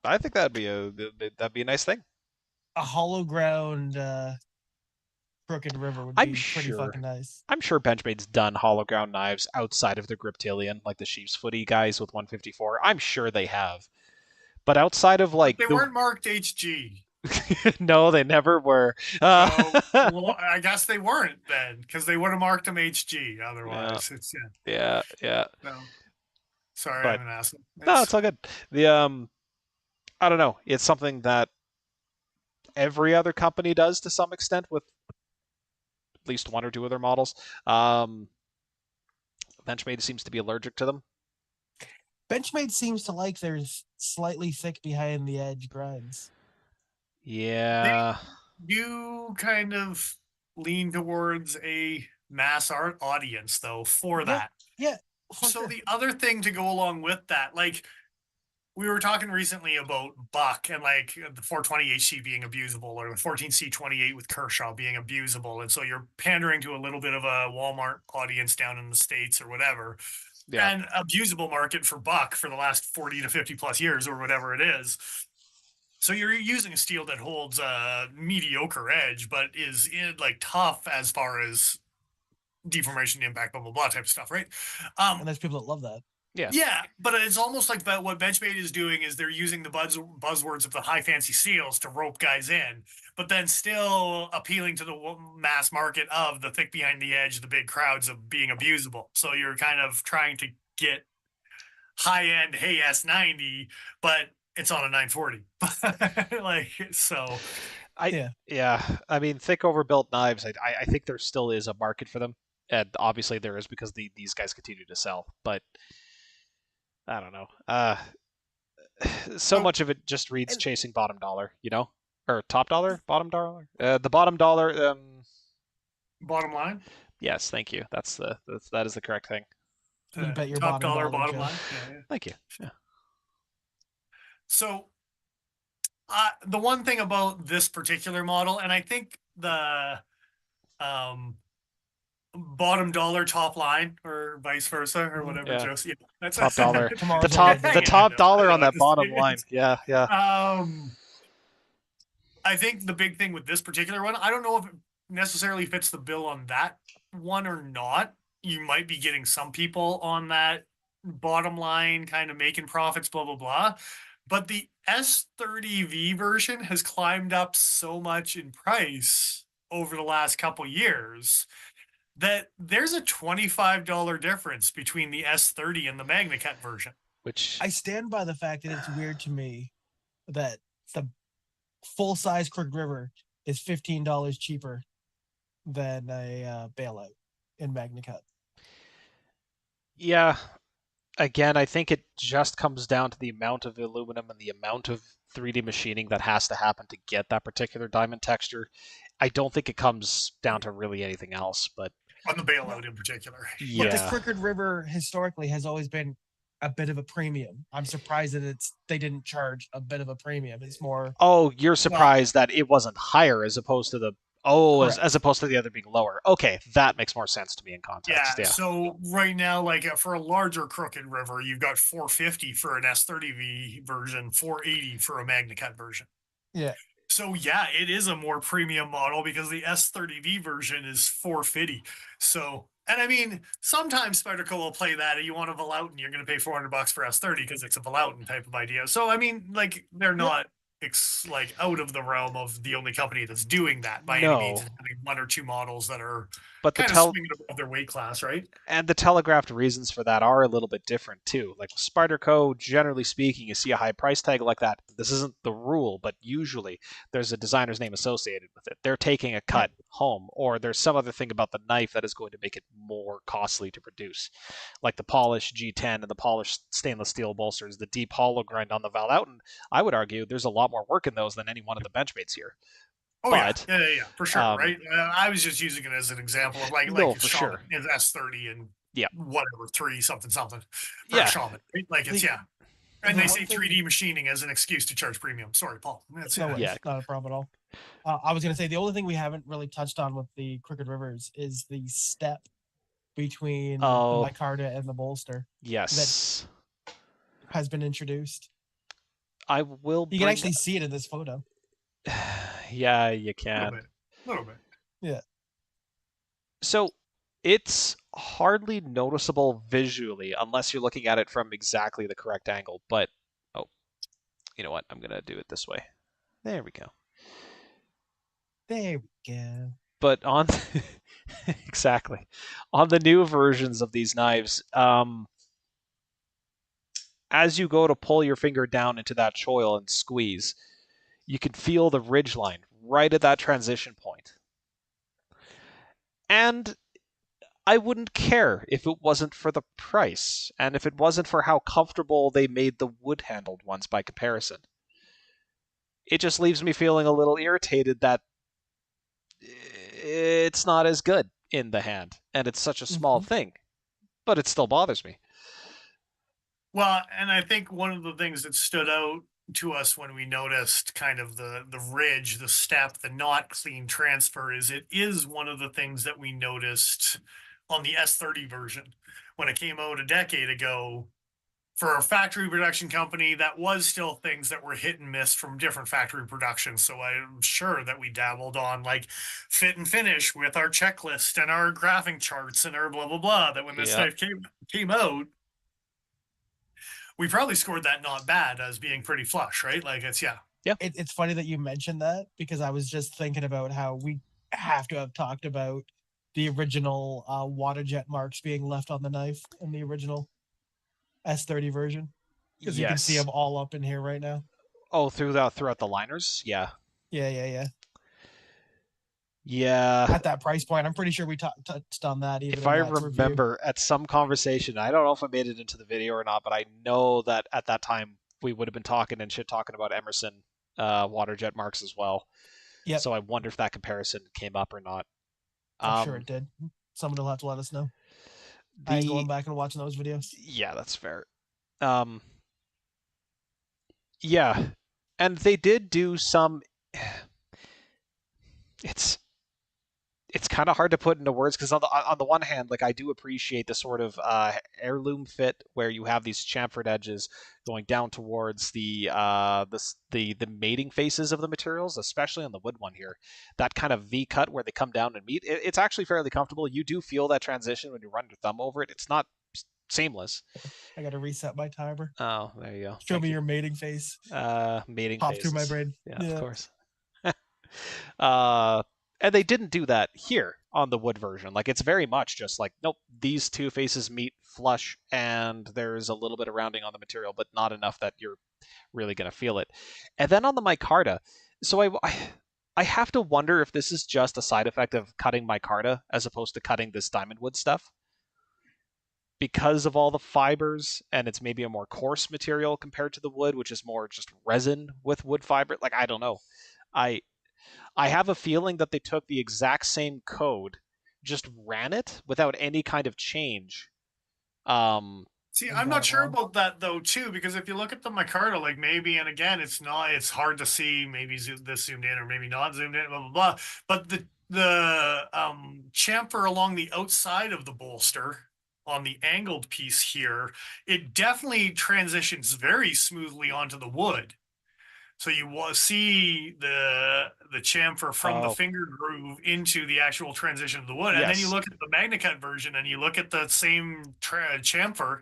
I think that'd be a nice thing. A hollow ground Crooked River would I'm be pretty sure. fucking nice. I'm sure Benchmade's done hollow ground knives outside of the Griptilian, like the sheep's footy guys with 154. I'm sure they have. But outside of like But they weren't marked HG. no, they never were. So, well, I guess they weren't then, because they would have marked them HG. Otherwise, it's yeah. No, sorry, But I'm an asshole. no, it's all good. The I don't know. It's something that every other company does to some extent with at least one or two of their models. Benchmade seems to be allergic to them. Benchmade seems to like their slightly thick behind the edge grinds. Yeah. You kind of lean towards a mass art audience, though, for that. Yeah. So Sure. the other thing to go along with that, like we were talking recently about Buck and like the 420 HC being abusable, or the 14C28 with Kershaw being abusable, and so you're pandering to a little bit of a Walmart audience down in the States or whatever. Yeah. And abusable market for Buck for the last 40 to 50 plus years or whatever it is. So you're using a steel that holds a mediocre edge, but is like tough as far as deformation, impact, blah blah blah type of stuff, right? And there's people that love that. Yeah, but it's almost like what Benchmade is doing is they're using the buzzwords of the high fancy seals to rope guys in, but then still appealing to the mass market of the thick behind the edge, the big crowds of being abusable. So you're kind of trying to get high end, hey S90, but it's on a 940. Like, so I mean, thick overbuilt knives, I think there still is a market for them, and obviously there is because these guys continue to sell, but I don't know. So much of it just reads chasing bottom dollar, you know, or top dollar, bottom dollar. The bottom dollar. Bottom line. Yes, thank you. That is the correct thing. You bet your top dollar bottom Joe. line. Yeah. Thank you. Yeah. So, the one thing about this particular model, and I think the bottom dollar top line, or vice versa, or whatever. Yeah. Jokes. Yeah, that's top dollar. The top dollar on that bottom line. Yeah. I think the big thing with this particular one, I don't know if it necessarily fits the bill on that one or not. You might be getting some people on that bottom line kind of making profits, blah, blah, blah. But the S30V version has climbed up so much in price over the last couple years that there's a $25 difference between the S30 and the MagnaCut version. Which I stand by the fact that it's weird to me that the full-size Crooked River is $15 cheaper than a bailout in MagnaCut. Yeah. Again, I think it just comes down to the amount of aluminum and the amount of 3D machining that has to happen to get that particular diamond texture. I don't think it comes down to really anything else, but on the bailout in particular. Yeah. But the Crooked River historically has always been a bit of a premium. I'm surprised that they didn't charge a bit of a premium. It's more. Oh, you're surprised that it wasn't higher as opposed to the as opposed to the other being lower. Okay, that makes more sense to me in context. Yeah. So right now, like for a larger Crooked River, you've got $450 for an S30V version, $480 for a MagnaCut version. Yeah. So yeah, it is a more premium model because the S30V version is $450. So, and I mean, sometimes Spyderco will play that. You want a Valauten, you're going to pay $400 for S30 because it's a Valauten type of idea. So I mean, like they're not like out of the realm of the only company that's doing that by any means, and having one or two models that are kind of swinging above their weight class, right? And the telegraphed reasons for that are a little bit different too. Like with Spyderco, generally speaking, you see a high price tag like that. This isn't the rule, but usually there's a designer's name associated with it. They're taking a cut home, or there's some other thing about the knife that is going to make it more costly to produce. Like the polished G10 and the polished stainless steel bolsters, the deep hollow grind on the Valauten. I would argue there's a lot more work in those than any one of the Benchmades here. Oh, but, yeah, for sure, right? I was just using it as an example of like for sure. Is S30 and whatever 3 something for a Shaman, right? Like it's and they say 3D machining as an excuse to charge premium. Sorry, Paul. That's not a problem at all. I was going to say the only thing we haven't really touched on with the Crooked Rivers is the step between the micarta and the bolster. Yes, that has been introduced. I will. You can actually see it in this photo. Yeah, you can. A little bit. Yeah. So it's hardly noticeable visually unless you're looking at it from exactly the correct angle. But, oh, you know what? I'm going to do it this way. There we go. There we go. But on exactly on the new versions of these knives, as you go to pull your finger down into that choil and squeeze, you can feel the ridge line right at that transition point. And I wouldn't care if it wasn't for the price, and if it wasn't for how comfortable they made the wood-handled ones by comparison. It just leaves me feeling a little irritated that it's not as good in the hand, and it's such a small thing, but it still bothers me. Well, and I think one of the things that stood out to us when we noticed kind of the ridge, the step, the not clean transfer is it is one of the things that we noticed on the S30 version when it came out a decade ago. For a factory production company, that was still things that were hit and miss from different factory productions. So I'm sure that we dabbled on like fit and finish with our checklist and our graphing charts and our blah blah blah. That when this stuff came out, we probably scored that not bad as being pretty flush, right? Like it's It's funny that you mentioned that because I was just thinking about how we have to have talked about the original water jet marks being left on the knife in the original S30 version, because you can see them all up in here right now. Oh, throughout the liners? Yeah. Yeah. At that price point, I'm pretty sure we touched on that. Even if I remember review. At some conversation, I don't know if I made it into the video or not, but I know that at that time we would have been talking about Emerson water jet marks as well. Yep. So I wonder if that comparison came up or not. I'm sure it did. Someone will have to let us know. I ain't going back and watching those videos. Yeah, that's fair. Yeah, and they did do some. It's kind of hard to put into words because on the one hand, like I do appreciate the sort of heirloom fit where you have these chamfered edges going down towards the mating faces of the materials, especially on the wood one here. That kind of V cut where they come down and meet. It's actually fairly comfortable. You do feel that transition when you run your thumb over it. It's not seamless. I got to reset my timer. Oh, there you go. Show me your mating face. Mating pop faces. through my brain. Yeah, of course. And they didn't do that here on the wood version. Like, it's very much just like, nope, these two faces meet flush, and there's a little bit of rounding on the material, but not enough that you're really going to feel it. And then on the micarta, so I have to wonder if this is just a side effect of cutting micarta as opposed to cutting this diamond wood stuff. Because of all the fibers, and it's maybe a more coarse material compared to the wood, which is more just resin with wood fiber. Like, I don't know. I have a feeling that they took the exact same code, just ran it without any kind of change. See, I'm not sure about that though, too, because if you look at the micarta, like maybe, and again, it's hard to see, maybe this zoomed in or maybe not zoomed in, blah blah blah. But the chamfer along the outside of the bolster on the angled piece here, it definitely transitions very smoothly onto the wood. So you see the chamfer from the finger groove into the actual transition of the wood. And then you look at the MagnaCut version and you look at the same chamfer,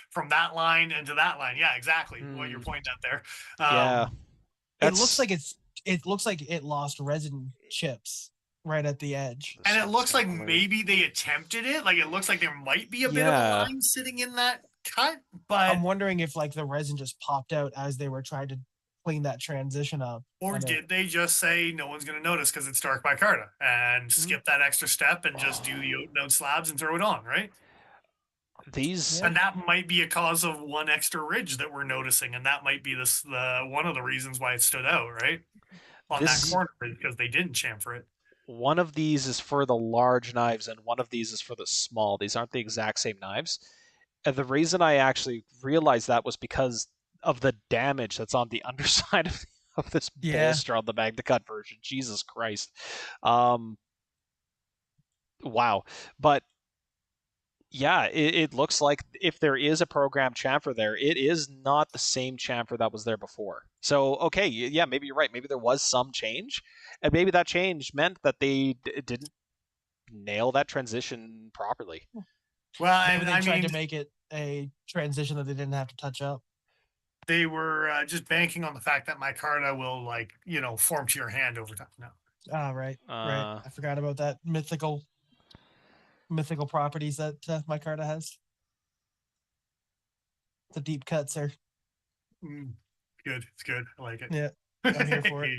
from that line into that line. Yeah, exactly what you're pointing at there. It looks like it lost resin chips right at the edge. And it looks like maybe they attempted it. Like it looks like there might be a bit of a line sitting in that cut. But I'm wondering if like the resin just popped out as they were trying to clean that transition up. Or did they just say no one's going to notice because it's dark micarta and skip that extra step and just do the oat node slabs and throw it on, right? And that might be a cause of one extra ridge that we're noticing, and that might be one of the reasons why it stood out, right? On that corner, because they didn't chamfer it. One of these is for the large knives, and one of these is for the small. These aren't the exact same knives. And the reason I actually realized that was because of the damage that's on the underside of this bolster on the MagnaCut version. Jesus Christ. Wow. But yeah, it looks like if there is a programmed chamfer there, it is not the same chamfer that was there before. So, okay, yeah, maybe you're right. Maybe there was some change, and maybe that change meant that they didn't nail that transition properly. Well, Maybe and they I tried mean, to make it a transition that they didn't have to touch up. they were just banking on the fact that micarta will form to your hand over time. No. Ah, right. I forgot about that mythical properties that micarta has. The deep cuts are good. It's good. I like it. Yeah, I'm here for it.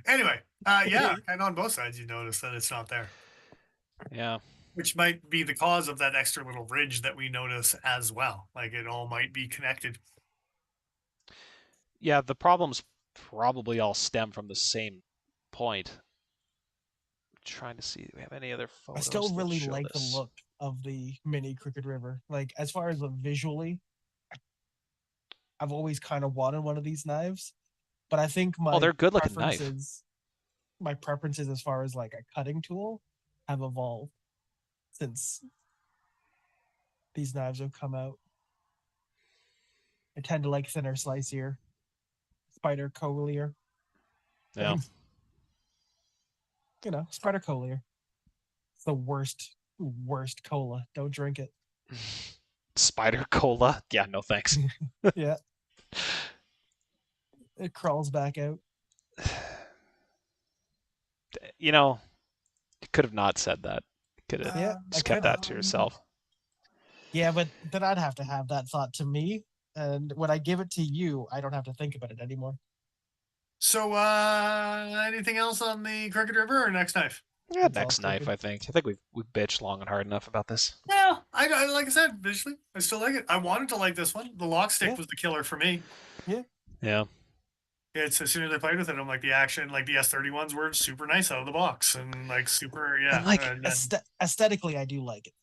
Anyway, and on both sides, you notice that it's not there. Yeah. Which might be the cause of that extra little ridge that we notice as well. Like it all might be connected. Yeah, the problems probably all stem from the same point. I'm trying to see, do we have any other photos? I still that really show like this? the look of the mini Crooked River. Like, as far as visually, I've always kind of wanted one of these knives, but I think they're good looking knife. my preferences as far as like a cutting tool have evolved since these knives have come out. I tend to like thinner, slicier, Spyderco. Yeah. Spyderco. It's the worst cola. Don't drink it. Spyderco. Yeah, no thanks. Yeah. It crawls back out. You could have not said that. Could have just kept that to yourself. Yeah, but then I'd have to have that thought to me. And when I give it to you, I don't have to think about it anymore. So, anything else on the Crooked River or next knife? Yeah, next knife, I think. I think we've bitched long and hard enough about this. Yeah, I like I said, visually, I still like it. I wanted to like this one. The lock stick was the killer for me. Yeah. Yeah. It's as soon as I played with it, I'm like the action, like the S31s were super nice out of the box and like super, yeah. And aesthetically, I do like it.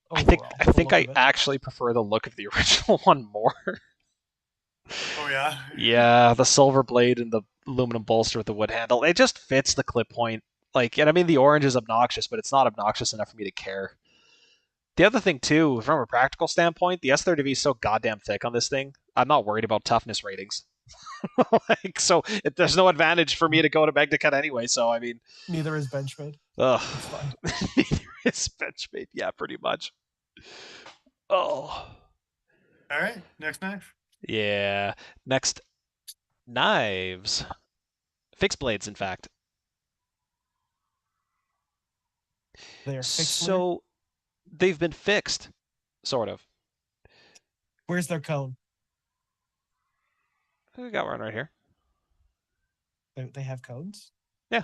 Overall, I think I actually prefer the look of the original one more. Oh yeah. Yeah, the silver blade and the aluminum bolster with the wood handle. It just fits the clip point. And I mean the orange is obnoxious, but it's not obnoxious enough for me to care. The other thing too, from a practical standpoint, the S30V is so goddamn thick on this thing. I'm not worried about toughness ratings. There's no advantage for me to go to Magna anyway. So I mean, neither is Benchmade. Ugh. Neither is Benchmade. Yeah, pretty much. Oh. All right, next knife. Yeah, next knives. Fixed blades, in fact. They're fixed. So they've been fixed, sort of. Where's their cone? We got one right here. They have cones? Yeah.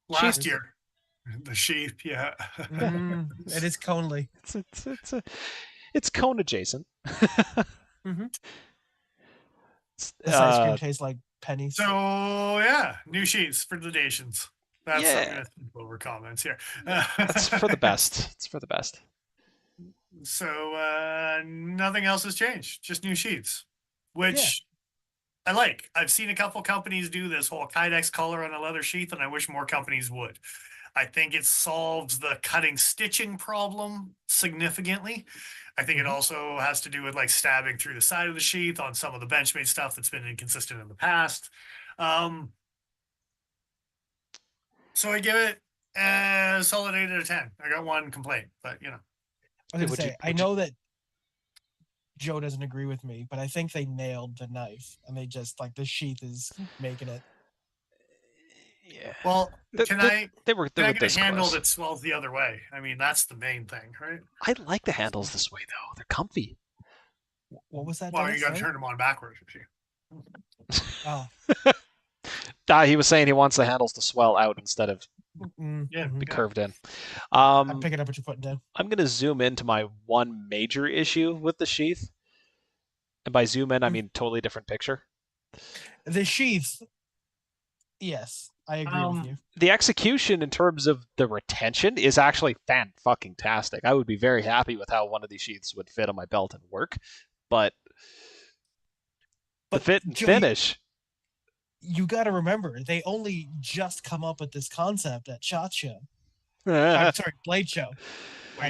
Last year. The sheath, yeah. It is conely. It's cone adjacent. Mm-hmm. This ice cream tastes like pennies. So yeah, new sheets for the Dacians. That's I'm gonna skip over comments here. That's for the best. It's for the best. So nothing else has changed, just new sheets, which I like. I've seen a couple companies do this whole Kydex color on a leather sheath, and I wish more companies would. I think it solves the cutting stitching problem significantly. I think it also has to do with like stabbing through the side of the sheath on some of the Benchmade stuff that's been inconsistent in the past. So I give it a solid 8 out of 10. I got one complaint, but I was gonna say, I know that Joe doesn't agree with me, but I think they nailed the knife, and they just like the sheath is making it. Yeah. Well, can I get a handle close. that swells the other way? I mean, that's the main thing, right? I like the handles this way, though. They're comfy. What was that? Well, you got to turn them on backwards. Oh. He was saying he wants the handles to swell out instead of be curved in. I'm picking up what you're putting down. I'm going to zoom into my one major issue with the sheath. And by zoom in, I mean totally different picture. The sheath. Yes, I agree with you. The execution in terms of the retention is actually fan-fucking-tastic. I would be very happy with how one of these sheaths would fit on my belt and work. But the fit and finish... You got to remember, they only just come up with this concept at SHOT Show. I'm sorry, Blade Show.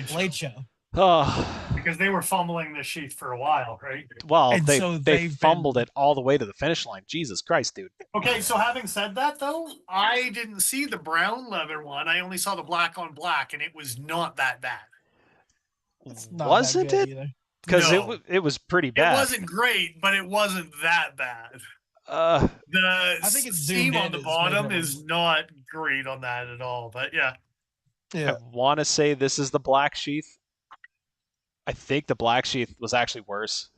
Blade Show. Oh, because they were fumbling the sheath for a while, right? well, And they so they they've fumbled been it all the way to the finish line. Jesus Christ, dude. Okay, so having said that, though, I didn't see the brown leather one. I only saw the black on black, and it was not that bad. it's not that Wasn't good it? either. Because No, it was pretty it bad. wasn't great, but it wasn't that bad. Uh, The I think it's seam zoomed on in the is making bottom it is not great on that at all. But yeah, I yeah. want to say this is the black sheath. I think the black sheath was actually worse.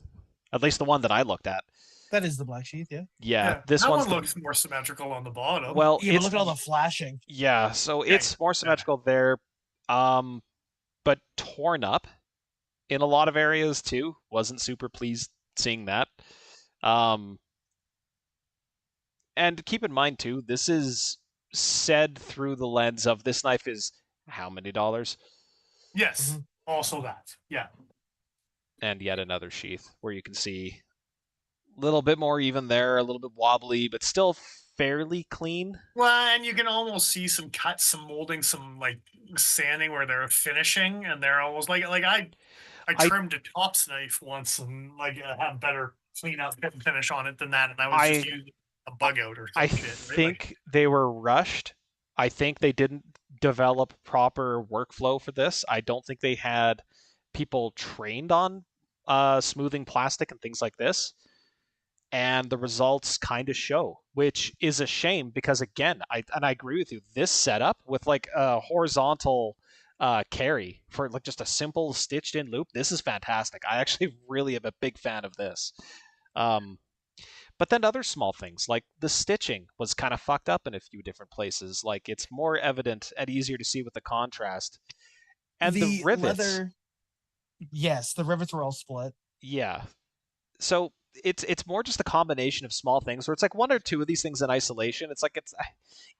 At least the one that I looked at. That is the black sheath, yeah. Yeah, yeah, this that one's one the looks more symmetrical on the bottom. well. Yeah, but It's look at all the flashing. yeah, so Yeah, it's more symmetrical there, but torn up in a lot of areas too. Wasn't super pleased seeing that. Um, and keep in mind too, this is said through the lens of this knife is how many dollars? Yes, Mhm. also that. Yeah. And yet another sheath where you can see a little bit more even there, a little bit wobbly, but still fairly clean. Well, and you can almost see some cuts, some molding, some like sanding where they're finishing, and they're almost like I I trimmed a tops knife once and like had better clean up fit and finish on it than that, and I was just I using a bug out or I some shit, right? Like, think they were rushed. I think they didn't develop proper workflow for this. I don't think they had people trained on smoothing plastic and things like this. And the results kind of show, which is a shame because again, I agree with you. This setup with like a horizontal carry for like just a simple stitched in loop, this is fantastic. I actually really am a big fan of this. Um, but then other small things like the stitching was kind of fucked up in a few different places. Like it's more evident and easier to see with the contrast. And the The rivets, leather, yes, the rivets were all split. yeah. So it's more just a combination of small things where it's like one or two of these things in isolation. It's like it's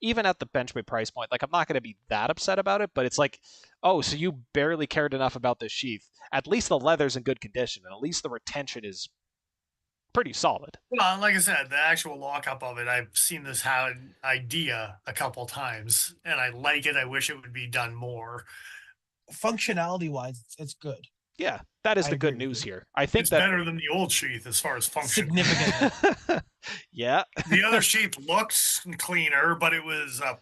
even at the Benchmade price point, like I'm not going to be that upset about it, but it's like, oh, so you barely cared enough about this sheath. At least the leather's in good condition, and at least the retention is pretty solid. well, like I said, the actual lockup of it, I've seen this idea a couple times, and I like it. I wish it would be done more. Functionality wise, it's good. Yeah, that is I the good agree with news you. here. I think It's that better than the old sheath as far as function. Significantly. yeah, The other sheath looks cleaner, but it was a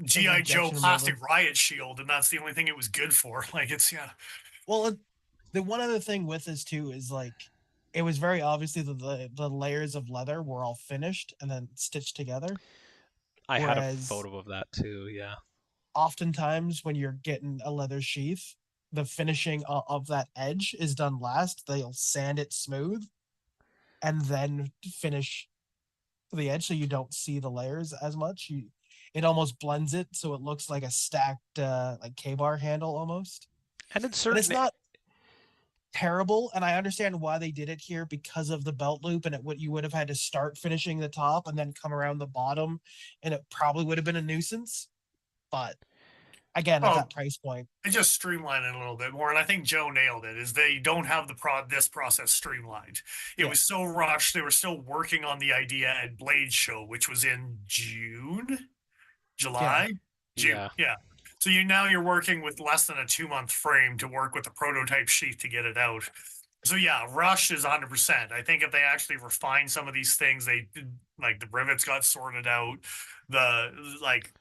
GI Joe injection plastic molding. riot shield, and that's the only thing it was good for. Like it's yeah. Well, the one other thing with this too is like it was very obviously the layers of leather were all finished and then stitched together. I had a Whereas photo of that too. Yeah, oftentimes when you're getting a leather sheath, the finishing of that edge is done last. They'll sand it smooth and then finish the edge so you don't see the layers as much. It almost blends it so it looks like a stacked like K-bar handle almost. and in And it's certain not terrible, and I understand why they did it here because of the belt loop, and what you would have had to start finishing the top and then come around the bottom, and it probably would have been a nuisance. But again, at Oh, that price point, they just streamline it a little bit more, and I think Joe nailed it. Is they don't have this process streamlined. It Yeah. was so rushed. They were still working on the idea at Blade Show, which was in July, June. yeah. Yeah. So you're working with less than a 2-month frame to work with the prototype sheath to get it out. So yeah, rush is 100%. I think if they actually refine some of these things, they like the rivets got sorted out, the like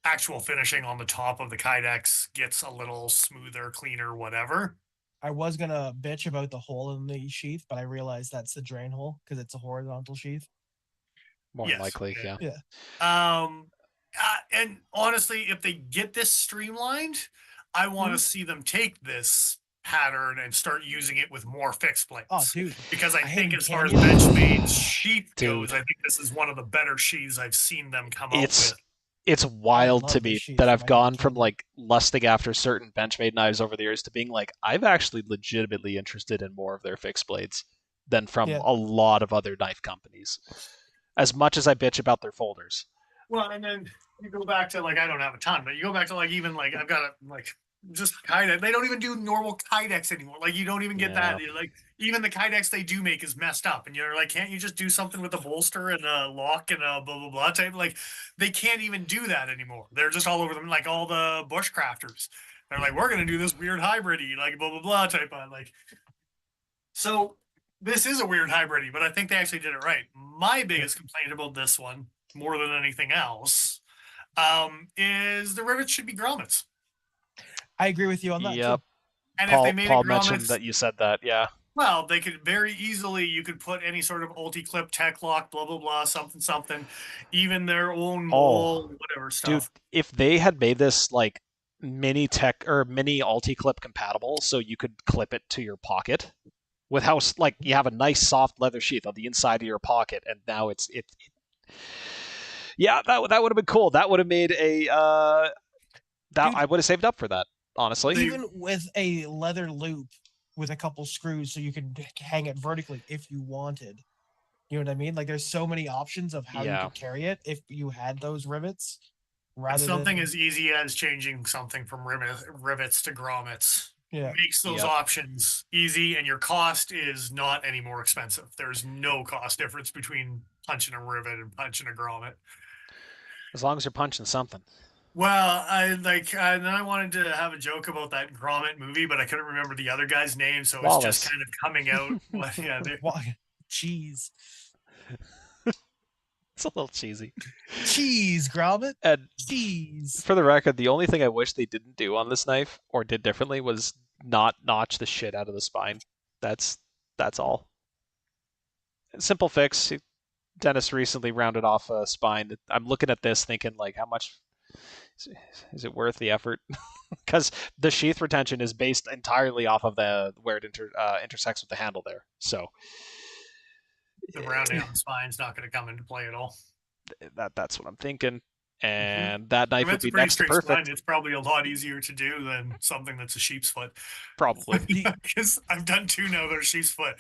actual finishing on the top of the Kydex gets a little smoother, cleaner, whatever. I was gonna bitch about the hole in the sheath, but I realized that's the drain hole because it's a horizontal sheath. More than Yes. likely, yeah. Yeah. And honestly, if they get this streamlined, I want to see them take this pattern and start using it with more fixed plates. Oh, dude. Because I I think hated as far as Canyon. Benchmade sheath Dude. goes, I think this is one of the better sheaths I've seen them come out It's with. it's wild love to the me sheath that from I've my gone Hand from Canyon. like lusting after certain Benchmade knives over the years to being like I've actually legitimately interested in more of their fixed blades than from Yeah. a lot of other knife companies. As much as I bitch about their folders. Well, and then you go back to like I don't have a ton, but you go back to like even like I've got a like just Kydex. They don't even do normal Kydex anymore. Like you don't even get that. Like even the Kydex they do make is messed up, and you're like, can't you just do something with a bolster and a lock and a blah blah blah type? Like they can't even do that anymore. They're just all over them, like all the bushcrafters. They're like, we're gonna do this weird hybridy, like blah blah blah type of like. So this is a weird hybridy, but I think they actually did it right. My biggest complaint about this one, more than anything else, is the rivets should be grommets. I agree with you on that Yep. too. And if they made Paul it mentioned grommets, that you said that. Yeah. well, they could very easily, you could put any sort of ulti-clip, tech lock, blah, blah, blah, something, something, even their own mold, whatever Dude, stuff. if they had made this like mini tech or mini ulti-clip compatible, so you could clip it to your pocket, with how like you have a nice soft leather sheath on the inside of your pocket, and now it's yeah, that would have been cool. That would have made a that Dude, I would have saved up for that, honestly. Even with a leather loop with a couple screws so you can hang it vertically if you wanted. You know what I mean? Like there's so many options of how you Yeah. could carry it if you had those rivets. And something than as easy as changing something from rivets to grommets yeah. makes those Yep. options easy, and your cost is not any more expensive. There's no cost difference between punching a rivet and punching a grommet. As long as you're punching something. Well, and then I wanted to have a joke about that grommet movie, but I couldn't remember the other guy's name, so it's just Wallace. kind of coming out. Well, yeah, Why? Cheese. It's a little cheesy. Cheese, Grommet. And Cheese. for the record, the only thing I wish they didn't do on this knife or did differently was not notch the shit out of the spine. That's all. Simple fix. Dennis recently rounded off a spine. I'm looking at this thinking like, how much is it worth the effort? Because the sheath retention is based entirely off of the where it intersects with the handle there. So the rounding on the spine's not going to come into play at all. that's what I'm thinking. And that knife would It's be a pretty next to straight perfect. spine. It's probably a lot easier to do than something that's a sheep's foot. Probably. Because I've done two now that are sheep's foot.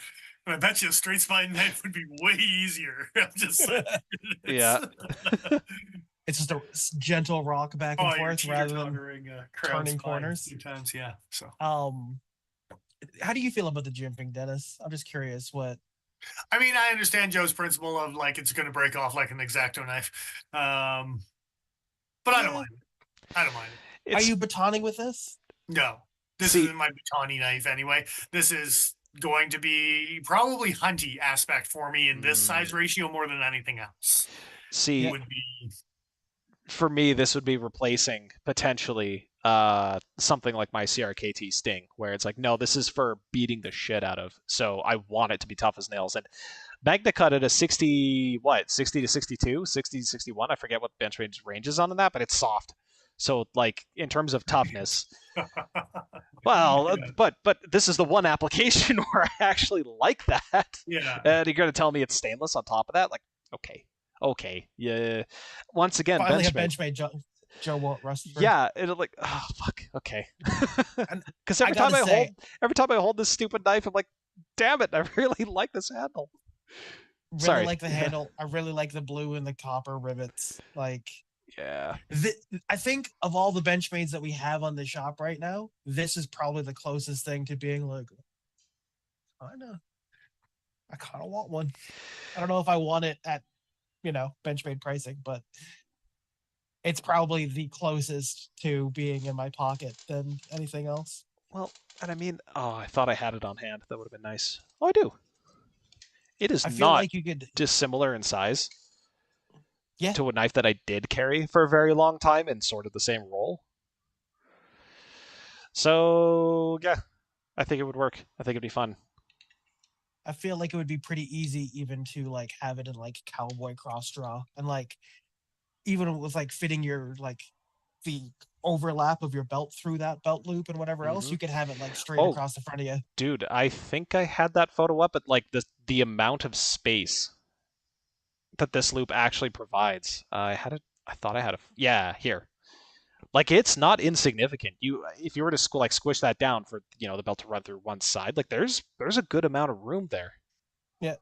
And I bet you a straight spine knife would be way easier. I'm just saying. Yeah. It's just a gentle rock back and forth rather than turning corners. Sometimes, yeah. So, how do you feel about the jimping, Dennis? I'm just curious what. I mean, I understand Joe's principle of like it's going to break off like an X-Acto knife, but I don't mind it. I don't mind it. Are you batoning with this? No, this isn't my batoni knife anyway. This is going to be probably hunty aspect for me in this size ratio more than anything else. See, would be for me, this would be replacing potentially something like my CRKT Sting, where it's like, no, this is for beating the shit out of. So I want it to be tough as nails. And Magna cut at a 60 to 62, 60 to 61. I forget what Benchmade range is on that, but it's soft. So like in terms of toughness, well, yeah. but this is the one application where I actually like that. Yeah. And you're going to tell me it's stainless on top of that? Like, okay, yeah. Once again, finally Benchmade. Joe won't rust. Yeah, it'll like, oh fuck, okay. Because every time I hold this stupid knife, I'm like, damn it, I really like this handle. Really like the handle. I really like the blue and the copper rivets. Like, yeah. I think of all the Benchmades that we have on the shop right now, this is probably the closest thing to being like, I kind of want one. I don't know if I want it at, Benchmade pricing, but it's probably the closest to being in my pocket than anything else. Well, and I mean, I thought I had it on hand. That would have been nice. Oh, I do. It is not like you could dissimilar in size to a knife that I did carry for a very long time in sort of the same role. So, yeah, I think it would work. I think it'd be fun. I feel like it would be pretty easy even to like have it in like cowboy cross draw and like even with like fitting your like the overlap of your belt through that belt loop and whatever else, you could have it like straight across the front of you. Dude, I think I had that photo up at like the amount of space that this loop actually provides. I thought I had here. Like it's not insignificant. If you were to squish that down for the belt to run through one side, like there's a good amount of room there. Yeah,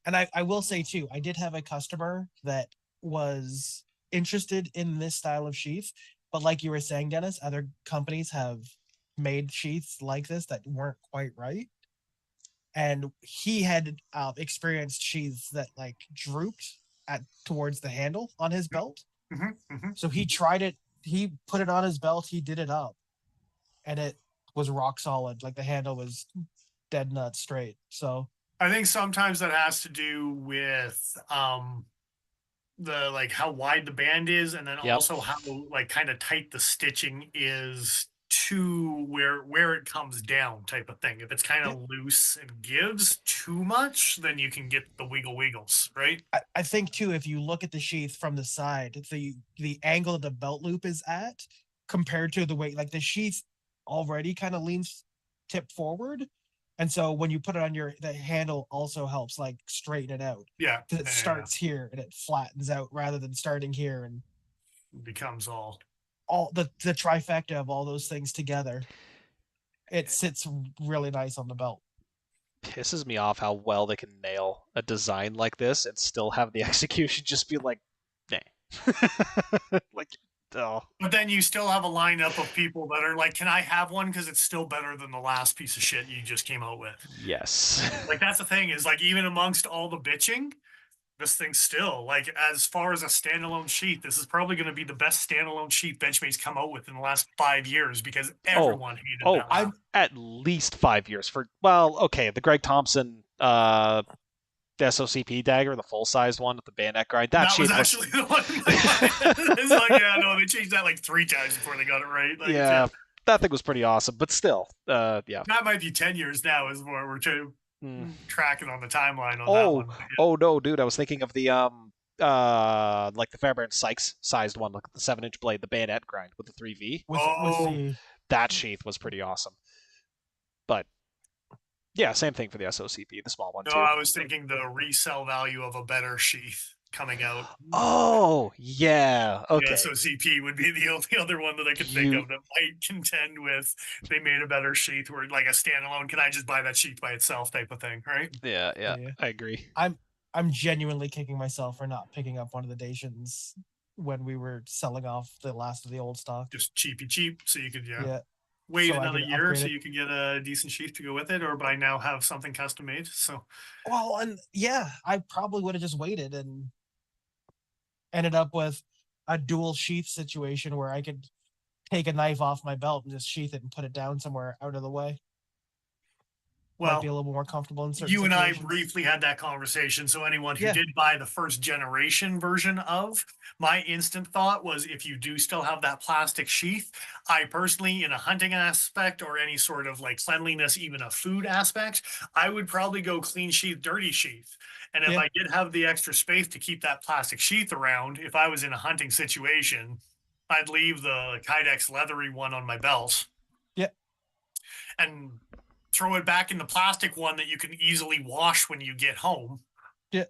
and I will say too, I did have a customer that was interested in this style of sheath, but like you were saying, Dennis, other companies have made sheaths like this that weren't quite right, and he had experienced sheaths that like drooped towards the handle on his belt. So he tried it. He put it on his belt. He did it up, and it was rock solid. Like the handle was dead nut straight. So I think sometimes that has to do with the like how wide the band is, and then Yep. also how like kind of tight the stitching is to where it comes down type of thing. If it's kind of loose and gives too much, then you can get the wiggles, right? I think too, if you look at the sheath from the side, the angle that the belt loop is at compared to the way, like the sheath already kind of leans tip forward. And so when you put it on the handle also helps like straighten it out. Yeah. It starts here and it flattens out rather than starting here, and It becomes all the trifecta of all those things together. It sits really nice on the belt. Pisses me off how well they can nail a design like this and still have the execution just be like, nah. Like, oh. But then you still have a lineup of people that are like, can I have one? Because it's still better than the last piece of shit you just came out with. Yes. Like, that's the thing is, like, even amongst all the bitching, this thing's still, like, as far as a standalone sheath, this is probably going to be the best standalone sheath Benchmade's come out with in the last 5 years because everyone hated that. I'm at least 5 years for, well, okay, the Greg Thompson, the SOCP dagger, the full-sized one with the bayonet grind. That was actually the one. It's like, yeah, no, they changed that like 3 times before they got it right. Like, yeah, that thing was pretty awesome, but still, yeah. That might be 10 years now is what we're tracking on the timeline on that one. Yeah. Oh no, dude, I was thinking of the like the Fairbairn Sykes sized one, like the 7-inch blade, the bayonet grind with the 3V. That sheath was pretty awesome. But yeah, same thing for the SOCP, the small one too. No, I was thinking the resale value of a better sheath coming out. Oh, yeah. Okay. Yeah, SOCP would be the only other one that I could think of that might contend with they made a better sheath where like a standalone, can I just buy that sheath by itself type of thing, right? Yeah. I agree. I'm genuinely kicking myself for not picking up one of the Dacians when we were selling off the last of the old stock. Just cheap, so you could wait another year so you could get a decent sheath to go with it, or by now have something custom made. So, well, and yeah, I probably would have just waited and ended up with a dual sheath situation where I could take a knife off my belt and just sheath it and put it down somewhere out of the way. Well, might be a little more comfortable in certain you and situations. I briefly had that conversation. So anyone who did buy the first generation version of, my instant thought was if you do still have that plastic sheath, I personally, in a hunting aspect or any sort of like cleanliness, even a food aspect, I would probably go clean sheath, dirty sheath. And if I did have the extra space to keep that plastic sheath around, if I was in a hunting situation, I'd leave the Kydex leathery one on my belt. Yep. And throw it back in the plastic one that you can easily wash when you get home. Yeah.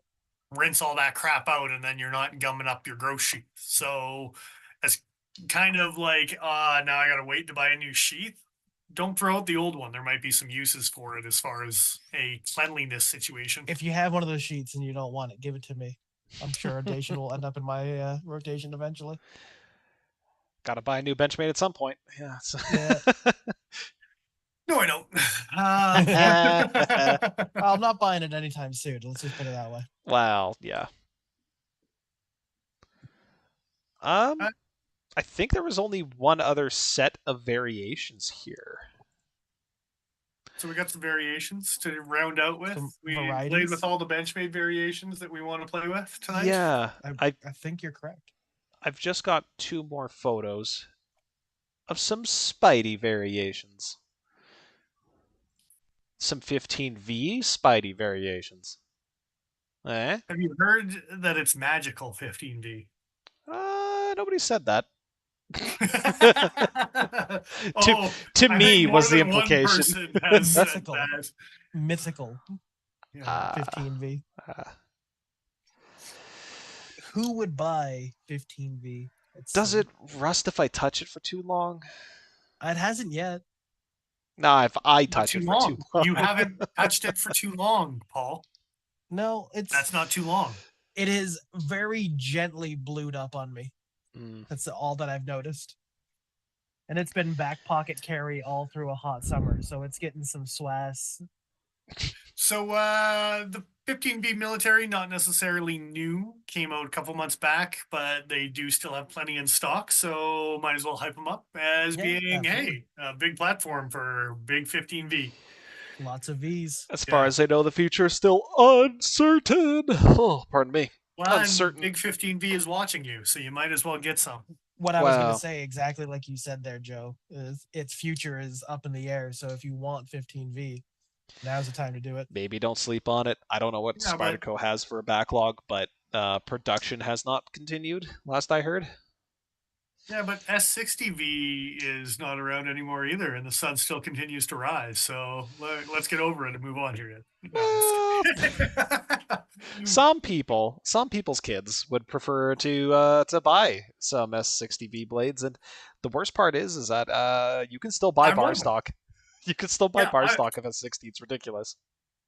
Rinse all that crap out, and then you're not gumming up your gross sheath. So it's kind of like, now I got to wait to buy a new sheath. Don't throw out the old one. There might be some uses for it as far as a cleanliness situation. If you have one of those sheets and you don't want it, give it to me. I'm sure a Dacian will end up in my rotation eventually. Got to buy a new Benchmade at some point. Yeah. No, I don't. I'm not buying it anytime soon. Let's just put it that way. Wow. Yeah. I think there was only one other set of variations here. So we got some variations to round out with. We varieties. Played with all the Benchmade variations that we want to play with tonight. Yeah. I think you're correct. I've just got 2 more photos of some Spidey variations. Some 15V Spidey variations. Have you heard that it's magical 15V? Nobody said that. To me was the implication. Mythical. Yeah, 15V. Who would buy 15V? Does it rust if I touch it for too long? It hasn't yet. No, if I touch it for too long. You haven't touched it for too long, Paul. No, that's not too long. It is very gently blued up on me. That's all that I've noticed. And it's been back pocket carry all through a hot summer, so it's getting some swass. So the 15V military, not necessarily new, came out a couple months back, but they do still have plenty in stock. So might as well hype them up as Yeah, being, absolutely. hey, a big platform for big 15V. Lots of V's. As far Yeah. as I know, the future is still uncertain. Oh, pardon me. Well, and Uncertain. big 15V is watching you, so you might as well get some. What I was going to Wow. say, exactly like you said there, Joe, is its future is up in the air. So if you want 15V, now's the time to do it. Maybe don't sleep on it. I don't know what Yeah, but Spyderco has for a backlog, but production has not continued, last I heard. yeah, but S60V is not around anymore either, and the sun still continues to rise. So let's get over it and move on here. No, I'm just Well, kidding. some people's kids would prefer to buy some S60V blades, and the worst part is that you can still buy I'm one bar of them. stock. You can still buy Yeah, bar stock of S60. It's ridiculous.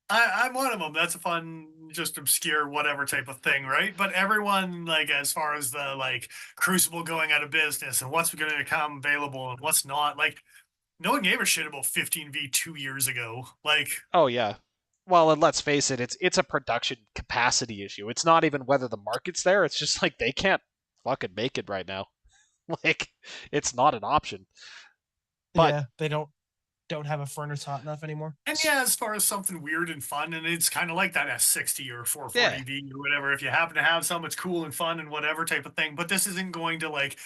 I'm one of them. That's a fun, just obscure, whatever type of thing, right? But everyone, like, as far as the like Crucible going out of business and what's going to become available and what's not, like, no one gave a shit about 15V 2 years ago. Like, Oh yeah. Well, and let's face it, it's a production capacity issue. It's not even whether the market's there. It's just like they can't fucking make it right now. Like it's not an option. But Yeah, they don't have a furnace hot enough anymore. and yeah, as far as something weird and fun, and it's kind of like that S60 or yeah, 440V or whatever. If you happen to have some, it's cool and fun and whatever type of thing. But this isn't going to, like,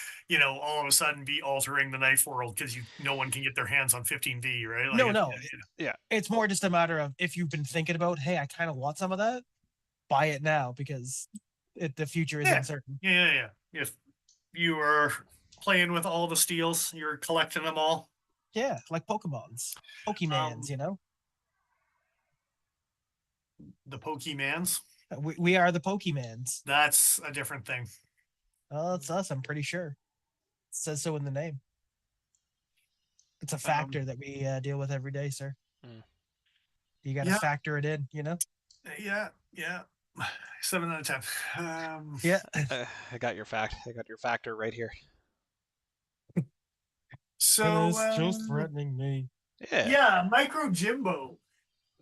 all of a sudden be altering the knife world because no one can get their hands on 15V, right? Like, No. yeah. It's more just a matter of if you've been thinking about, hey, I kind of want some of that, buy it now because the future is Yeah. uncertain. Yeah. If you are playing with all the steels, you're collecting them all. Yeah, like Pokemons, Pokemans, The Pokemans. we are the Pokemans. That's a different thing. Oh, it's us. I'm pretty sure. It says so in the name. It's a factor that we deal with every day, sir. You got to factor it in, Yeah. 7 out of 10. Yeah. I got your fact. I got your factor right here. So it's just threatening me. Yeah, Micro Jimbo.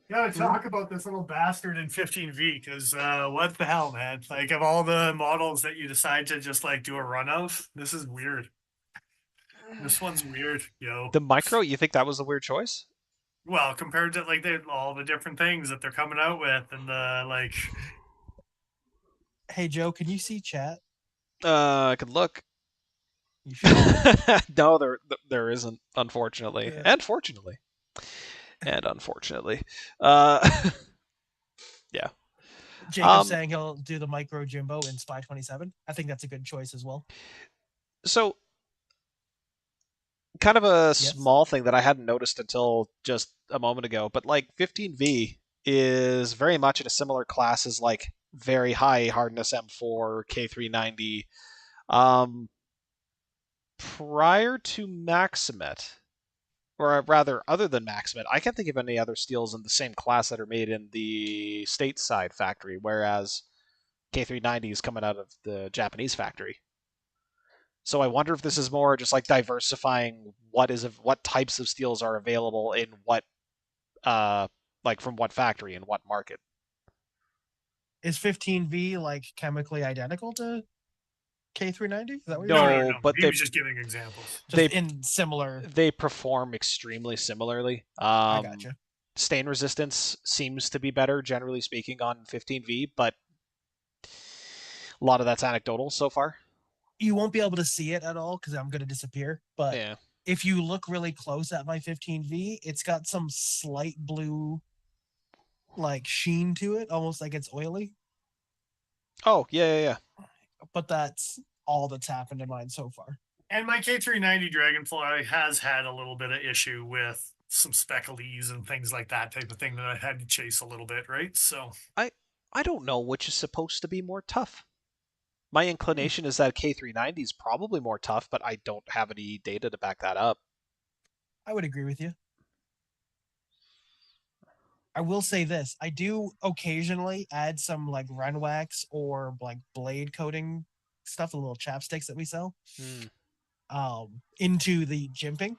Gotta talk about this little bastard in 15V because what the hell, man? Like, of all the models that you decide to just like do a run of, this is weird. This one's weird, yo. The micro, you think that was a weird choice? Well, compared to like all the different things that they're coming out with, and the like. Hey Joe, can you see chat? I could look. You should. No, there isn't, unfortunately, Yeah. and fortunately, and unfortunately. Yeah. Jacob's saying he'll do the Micro Jimbo in Spy 27. I think that's a good choice as well. So, kind of a small thing that I hadn't noticed until just a moment ago, but like 15V is very much in a similar class as like very high hardness M4, K390. Prior to Maximet, or rather, other than Maximet, I can't think of any other steels in the same class that are made in the stateside factory, whereas K390 is coming out of the Japanese factory. So I wonder if this is more just like diversifying what types of steels are available in what, like from what factory and what market. Is 15V like chemically identical to K390? Is that what No, but he was just giving examples. Just in similar. They perform extremely similarly. I gotcha. Stain resistance seems to be better, generally speaking, on 15V, but a lot of that's anecdotal so far. You won't be able to see it at all because I'm going to disappear. But yeah. If you look really close at my 15V, it's got some slight blue like sheen to it, almost like it's oily. Oh, yeah. But that's all that's happened in mine so far. And my K390 Dragonfly has had a little bit of issue with some specklies and things like that type of thing that I had to chase a little bit, right? So I don't know which is supposed to be more tough. My inclination is that K390 is probably more tough, but I don't have any data to back that up. I would agree with you. I will say this. I do occasionally add some like run wax or like blade coating stuff, the little chapsticks that we sell, into the jimping.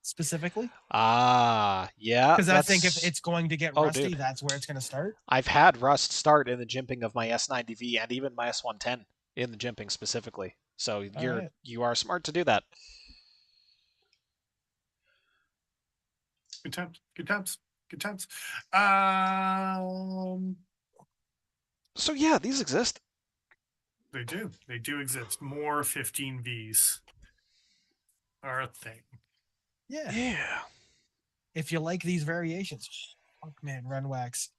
specifically. Yeah. Because I think if it's going to get Oh, rusty, dude. that's where it's going to start. I've had rust start in the jimping of my S90V and even my S110 in the jimping specifically. So you are smart to do that. Good times. Good times. Good times. So yeah, these exist. They do. They do exist. More 15Vs are a thing. Yeah. Yeah. If you like these variations, fuck man, Renwax.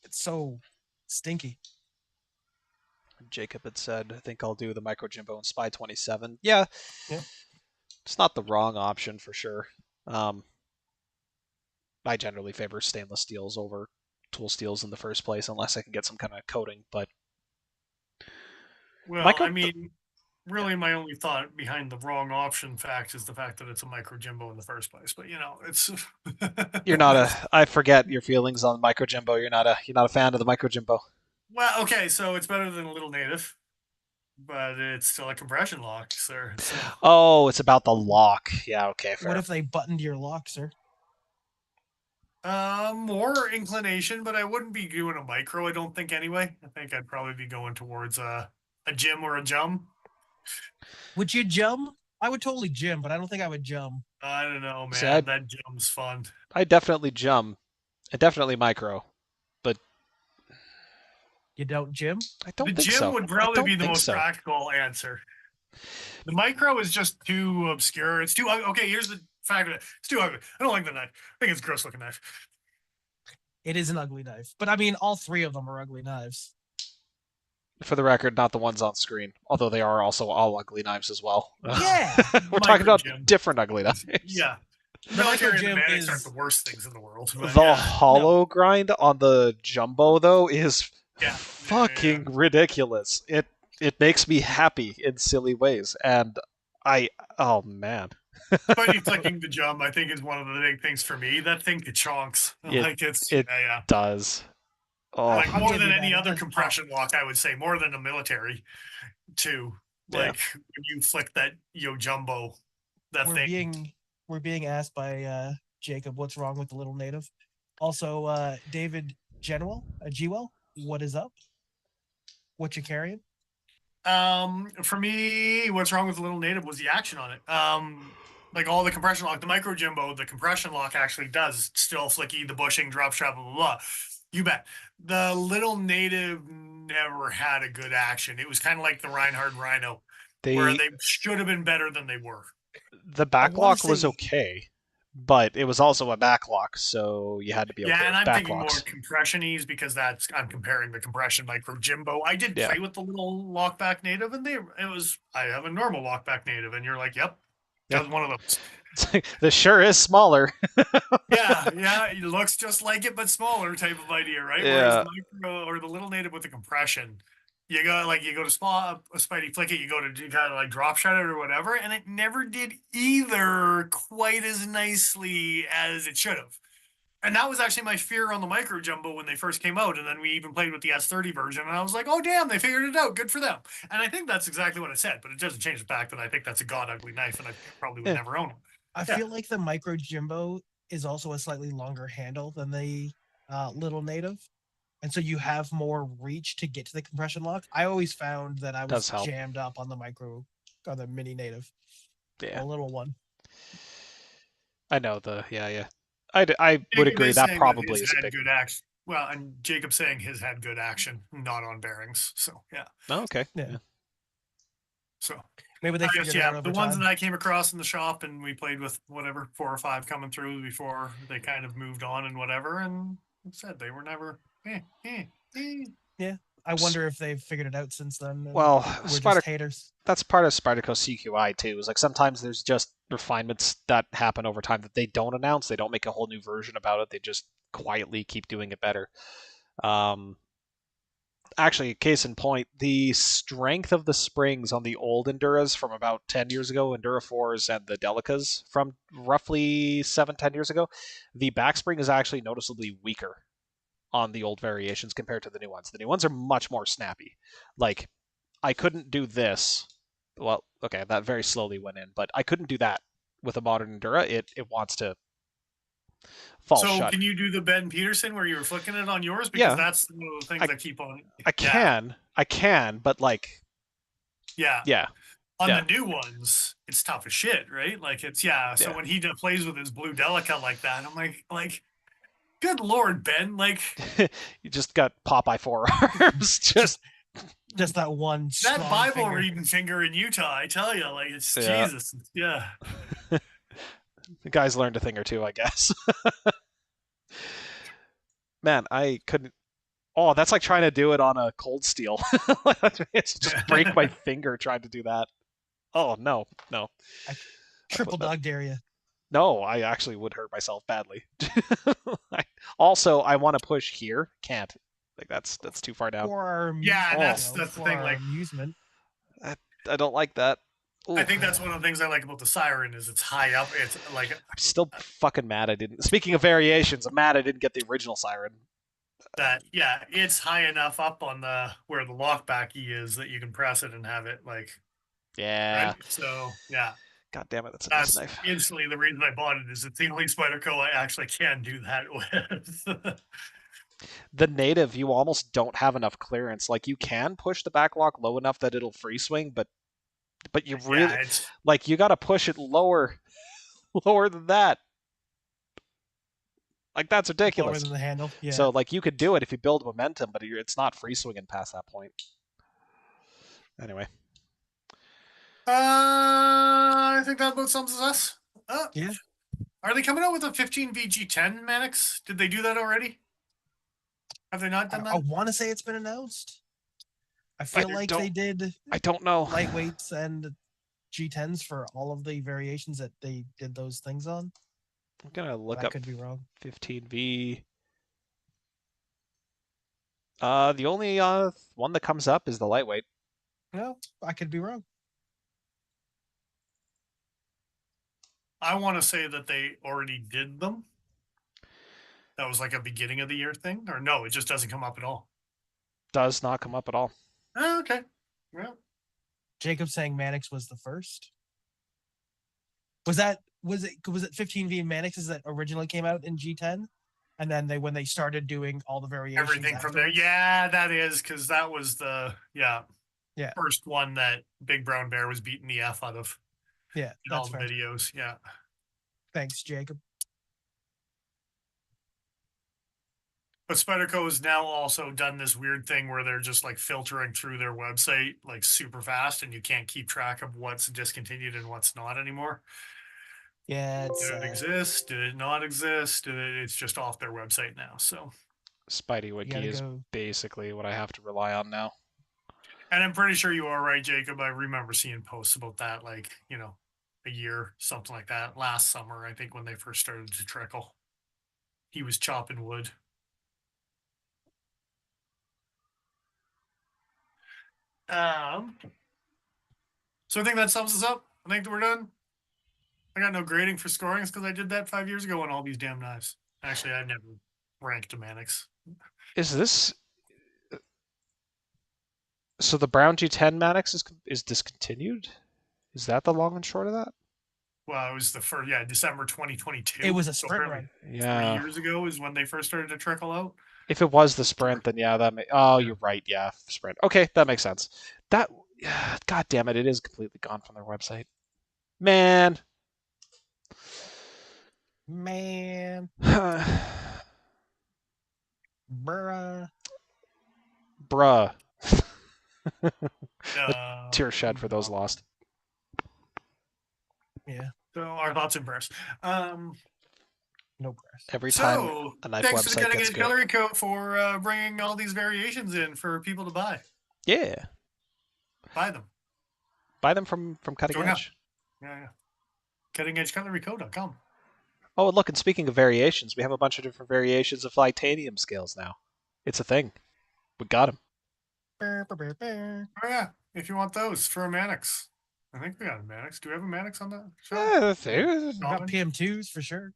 It's so stinky. Jacob had said, I think I'll do the Micro Jimbo and Spy 27. Yeah. It's not the wrong option for sure. I generally favor stainless steels over tool steels in the first place, unless I can get some kind of coating. But well, I mean, really, my only thought behind the wrong option fact is the fact that it's a Micro Jimbo in the first place. But it's you're not a. I forget your feelings on Micro Jimbo. You're not a fan of the Micro Jimbo. Well, okay, so it's better than a Little Native, but it's still a compression lock, sir. So. Oh, it's about the lock. Yeah, okay, fair. What if they buttoned your lock, sir? More inclination, but I wouldn't be doing a micro, I don't think, anyway. I think I'd probably be going towards a gym or a jum. Would you jum? I would totally jim, but I don't think I would jum. I don't know, man. See, that jum's fun. I definitely jum. I definitely micro. But you don't jim? I don't think so. The jim would probably be the most practical answer. The micro is just too obscure. It's too okay. Here's the fact of it. It's too ugly. I don't like the knife. I think it's a gross looking knife. It is an ugly knife, but I mean, all three of them are ugly knives. For the record, not the ones on screen, although they are also all ugly knives as well. Yeah, we're talking about different ugly knives. Yeah. The Micro Jim is aren't the worst things in the world. The hollow grind on the Jumbo though is fucking ridiculous. It makes me happy in silly ways, and oh man. Spidey flicking the jump, I think, is one of the big things for me. That thing chonks. It does. Oh. Like more than any other compression lock, I would say, more than a military, too. Like when you flick that Jumbo, we're being asked by Jacob what's wrong with the Little Native. Also, David Gwell, what is up? What you carrying? For me, what's wrong with the Little Native was the action on it. Like all the compression lock, the Micro Jimbo, the compression lock actually does still flicky, the bushing, drop strap, blah, blah, blah. You bet. The Little Native never had a good action. It was kind of like the Reinhardt Rhino, where they should have been better than they were. The backlock was okay, but it was also a backlock, so you had to be okay. Yeah, and I'm thinking more compression-ease because I'm comparing the compression Micro Jimbo. I did play with the little lockback native, and I have a normal lockback native, and you're like, yep, that was one of those. This sure is smaller. yeah, it looks just like it, but smaller type of idea, right? Yeah. Whereas the Micro or the Little Native with the compression, you go to Spidey flick it, you go to kind of like drop shot it or whatever, and it never did either quite as nicely as it should have. And that was actually my fear on the Micro Jumbo when they first came out, and then we even played with the S30 version, and I was like, oh damn, they figured it out, good for them. And I think that's exactly what I said, but it doesn't change the fact that I think that's a god ugly knife, and I probably would never own one. I feel like the Micro Jimbo is also a slightly longer handle than the Little Native. And so you have more reach to get to the compression lock. I always found that I was jammed up on the Mini Native. Yeah. A little one. I know I would agree that probably is a big good action. Well, and Jacob saying his had good action, not on bearings. So yeah. Oh, okay. Yeah. So maybe they figured it out over the ones that I came across in the shop and we played with 4 or 5 coming through before they kind of moved on and whatever, and said they were never. Yeah, I wonder if they've figured it out since then. Well, we're just haters. That's part of Spyderco CQI too. Is like sometimes there's just refinements that happen over time that they don't announce. They don't make a whole new version about it. They just quietly keep doing it better. Actually, case in point, the strength of the springs on the old Enduras from about 10 years ago, Endura 4s and the Delicas from roughly 7-10 years ago, the backspring is actually noticeably weaker on the old variations compared to the new ones. The new ones are much more snappy. Like, I couldn't do this. Well, okay, that very slowly went in, but I couldn't do that with a modern Endura, it wants to fall So shut. can you do the Ben Peterson where you were flicking it on yours? Because Yeah. that's one of the things I keep on. I can, but like, Yeah. yeah. On Yeah. the new ones, it's tough as shit, right? Like it's So Yeah. when he plays with his blue Delica like that, I'm like, good lord, Ben! Like You just got Popeye forearms. just that that one strong Bible finger. reading finger in Utah, I tell you, like it's Yeah. Jesus. Yeah. The guys learned a thing or two, I guess. Man, I couldn't. Oh, that's like trying to do it on a cold steel. It's just break my finger trying to do that. Oh no. Triple dog dare you. No, I actually would hurt myself badly. Also, I want to push here. Can't. Like that's too far down. For our Yeah, that's the the thing. Like amusement. I don't like that. Ooh. I think that's one of the things I like about the Siren is it's high up. It's like I'm still fucking mad I didn't. Speaking of variations, I'm mad I didn't get the original Siren. that. Yeah, it's high enough up on the where the lockback is that you can press it and have it like. Yeah. Right? So yeah. God damn it, that's a nice knife. Instantly the reason I bought it is it's the only Spyderco I actually can do that with. The native, you almost don't have enough clearance. Like you can push the backlock low enough that it'll free swing, but you really like you got to push it lower than that. Like that's ridiculous. Lower than the handle. Yeah. So like you could do it if you build momentum, but it's not free swinging past that point. Anyway. I think that about sums us. Yeah. Are they coming out with a 15 VG10 Mannix? Did they do that already? Have they not done that? I want to say it's been announced. I feel like they did. I don't know. Lightweights and G10s for all of the variations that they did those things on. I'm gonna look up. I could be wrong. 15V. The only one that comes up is the lightweight. No, I could be wrong. I want to say that they already did them. That was like a beginning of the year thing, or no? It just doesn't come up at all. Does not come up at all. Oh, okay. Well, Jacob saying Mannix was the first. Was it 15V Mannixes that originally came out in G10, and then when they started doing all the variations, everything from there. Yeah, that is because that was the first one that Big Brown Bear was beating the F out of. Yeah, in all the videos. Yeah. Thanks, Jacob. But Spyderco has now also done this weird thing where they're just like filtering through their website like super fast, and you can't keep track of what's discontinued and what's not anymore. Yeah, did it exist? Did it not exist? It's just off their website now. So Spidey Wiki is basically what I have to rely on now. And I'm pretty sure you are right, Jacob. I remember seeing posts about that, like, a year, something like that, last summer, I think, when they first started to trickle. He was chopping wood. So I think that sums us up. I think that we're done. I got no grading for scorings because I did that 5 years ago on all these damn knives. Actually, I never ranked a Mannix. Is this... So the Brown G10 Mannix is discontinued? Is that the long and short of that? Well, it was the first, December 2022. It was a sprint run. Yeah. 3 years ago is when they first started to trickle out. If it was the sprint, then yeah, that may... Oh, you're right. Yeah, sprint. Okay, that makes sense. That... God damn it, it is completely gone from their website. Man. Bruh. Tear shed for those lost. Yeah. So our thoughts and prayers. No press. Every time a knife thanks website to Cutting gets Edge good. Cutlery Co. for bringing all these variations in for people to buy. Yeah. Buy them. Buy them from Cutting Edge. Yeah. CuttingEdgeCutleryCo.com. Oh, look, and speaking of variations, we have a bunch of different variations of titanium scales now. It's a thing. We got them. Oh, yeah. If you want those for a Mannix. I think we got a Mannix. Do we have a Mannix on that show? Yeah, we got PM2s for sure.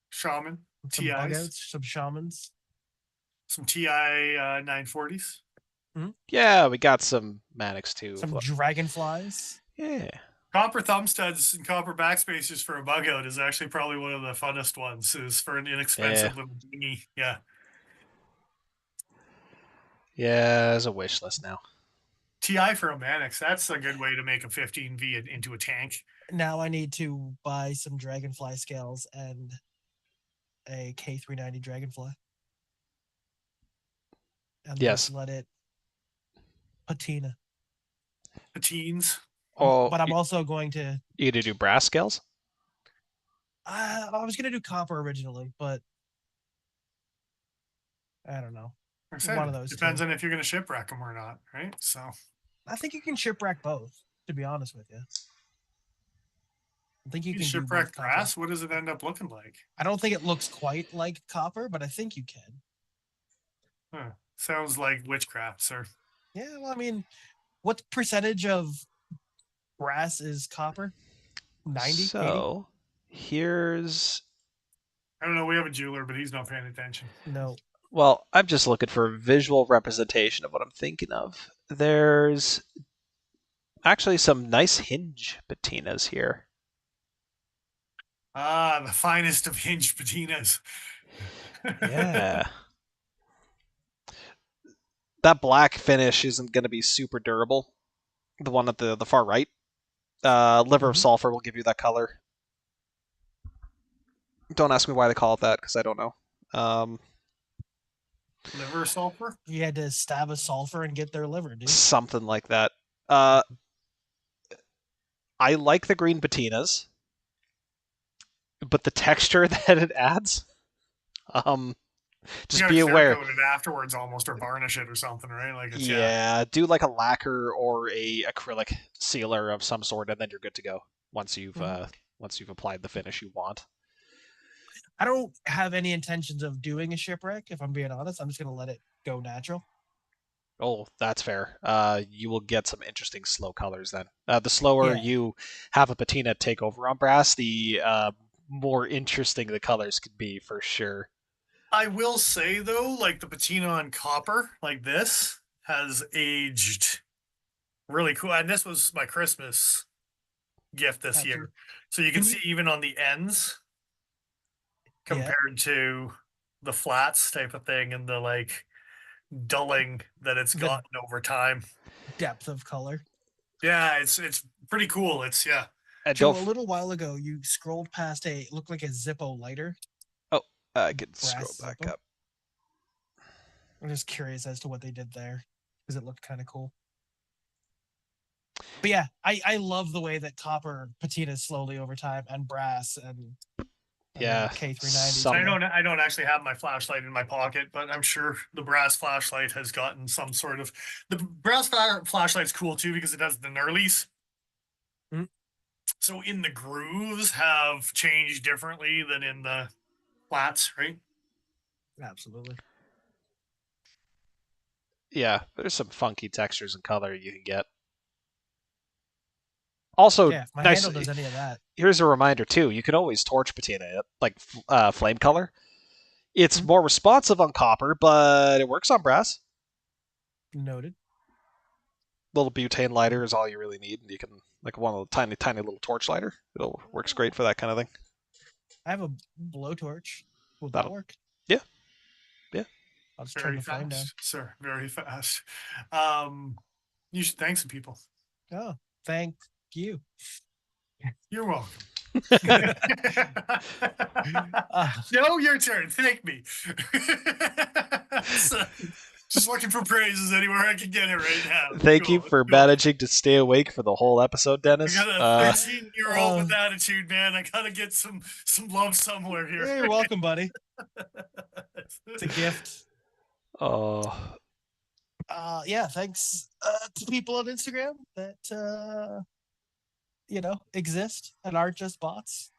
Shaman. Some bug-outs, some shamans. Some TI 940s. Mm-hmm. Yeah, we got some Mannix too. Some dragonflies. Yeah. Copper thumb studs and copper backspacers for a bug out is actually probably one of the funnest ones. Is for an inexpensive little dinghy. Yeah. Yeah, there's a wish list now. TI for a Mannix. That's a good way to make a 15V into a tank. Now I need to buy some Dragonfly scales and a K390 Dragonfly. And Yes. just let it patina. Patines. Oh, But I'm also going to. You gonna do brass scales? I was going to do copper originally, but I don't know. One of those Depends two. on if you're going to shipwreck them or not, right? So I think you can shipwreck both, to be honest with you. I think you can do shipwreck both copper. brass. What does it end up looking like? I don't think it looks quite like copper, but I think you can. Huh. Sounds like witchcraft, sir. Yeah, well, I mean, what percentage of brass is copper? 90? So 80? Here's. I don't know. We have a jeweler, but he's not paying attention. No. Well, I'm just looking for a visual representation of what I'm thinking of. There's actually some nice hinge patinas here. Ah, the finest of hinged patinas. Yeah. That black finish isn't going to be super durable. The one at the far right. Liver of sulfur will give you that color. Don't ask me why they call it that, because I don't know. Liver sulfur? You had to stab a sulfur and get their liver, dude. Something like that. I like the green patinas, but the texture that it adds, just be aware. Coat it afterwards, almost, or varnish it or something, right? Like it's, do like a lacquer or a acrylic sealer of some sort, and then you're good to go once you've applied the finish you want. I don't have any intentions of doing a shipwreck, if I'm being honest. I'm just going to let it go natural. Oh, that's fair. You will get some interesting slow colors then. The slower you have a patina take over on brass, the more interesting the colors could be, for sure. I will say, though, like the patina on copper, like this, has aged really cool. And this was my Christmas gift this year. So you can see even on the ends, compared to the flats type of thing, and the like dulling that it's gotten over time. Depth of color. Yeah, it's pretty cool. It's Joe, a little while ago, you scrolled past it looked like a Zippo lighter. Oh, I can scroll back up. I'm just curious as to what they did there, because it looked kind of cool. But yeah, I love the way that copper patinas slowly over time, and brass and K390. I don't actually have my flashlight in my pocket, but I'm sure the brass flashlight has gotten some sort of. The brass flashlight's cool too because it has the knurlies. Mm-hmm. So in the grooves have changed differently than in the flats, right? Absolutely. Yeah, there's some funky textures and color you can get. Also, if my handle does any of that. Here's a reminder too: you can always torch patina it, like flame color. It's more responsive on copper, but it works on brass. Noted. Little butane lighter is all you really need. You can like one of the tiny little torch lighter. It works great for that kind of thing. I have a blowtorch. Will that work? Yeah. I'll just turn the flame down. Sir, very fast. You should thank some people. Oh, thank you. You're welcome. Joe, your turn. Thank me. Just looking for praises anywhere I can get it right now. Thank you for managing to stay awake for the whole episode, Dennis. I got a 13-year-old with attitude, man. I gotta get some love somewhere here. Yeah, you're welcome, buddy. It's a gift. Oh. Yeah, thanks to people on Instagram that exist and aren't just bots.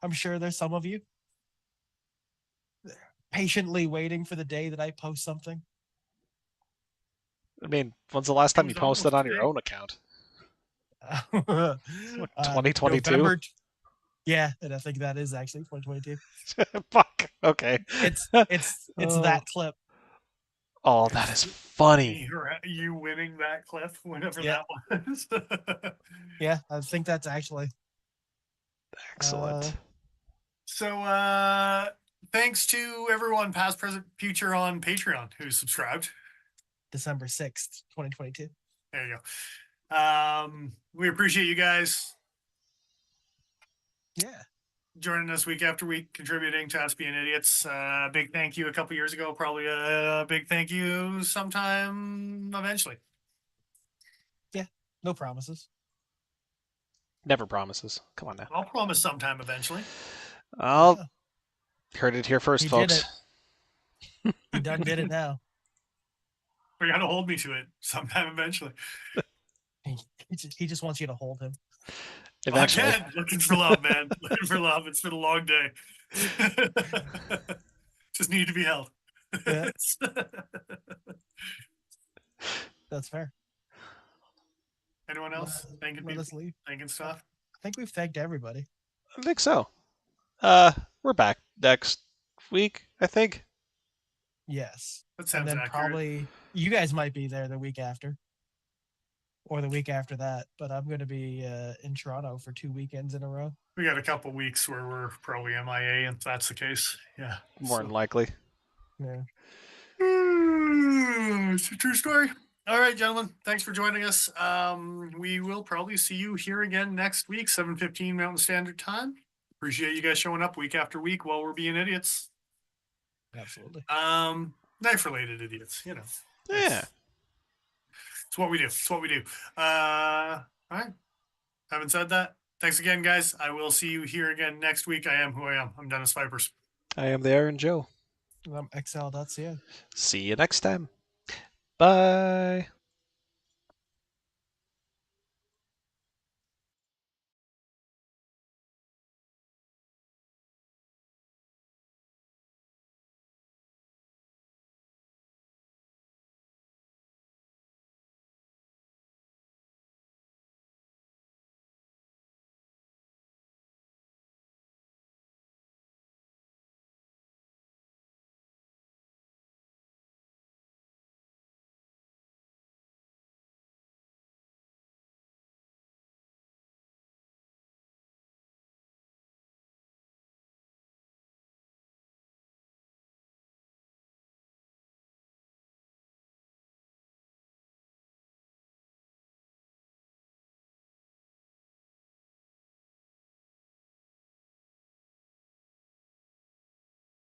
I'm sure there's some of you patiently waiting for the day that I post something. I mean, when's the last time you posted on your own account? 2022? Yeah, and I think that is actually 2022. Fuck. Okay. It's that clip. Oh, that is funny. You winning that cliff, whenever Yeah. that was. Yeah, I think that's actually Excellent. So, thanks to everyone, past, present, future, on Patreon who's subscribed. December 6th, 2022. There you go. We appreciate you guys Yeah. joining us week after week, contributing to us being idiots. Big thank you a couple years ago, probably a big thank you sometime eventually. No promises. Never promises. Come on now. I'll promise sometime eventually. I'll Yeah. heard it here first, He folks. did it. He done did it now. We got to hold me to it sometime eventually. He just wants you to hold him. Eventually. Again, looking for love, man. Looking for love. It's been a long day. Just need to be held. Yeah. That's fair. Anyone else? Thanking Let people, us leave. thanking stuff. I think we've thanked everybody. I think so. We're back next week, I think. Yes. That And sounds then accurate. probably you guys might be there the week after. Or the week after that. But I'm going to be in Toronto for 2 weekends in a row. We got a couple weeks where we're probably MIA, if that's the case. Yeah. More than likely. Yeah. It's a true story. All right, gentlemen. Thanks for joining us. We will probably see you here again next week, 7:15 Mountain Standard Time. Appreciate you guys showing up week after week while we're being idiots. Absolutely. Knife related idiots, you know. Yeah. It's what we do. It's what we do. All right. Having said that, thanks again, guys. I will see you here again next week. I am who I am. I'm Dennis Vipers. I am the Iron Joe. I'm XL.ca. See you next time. Bye.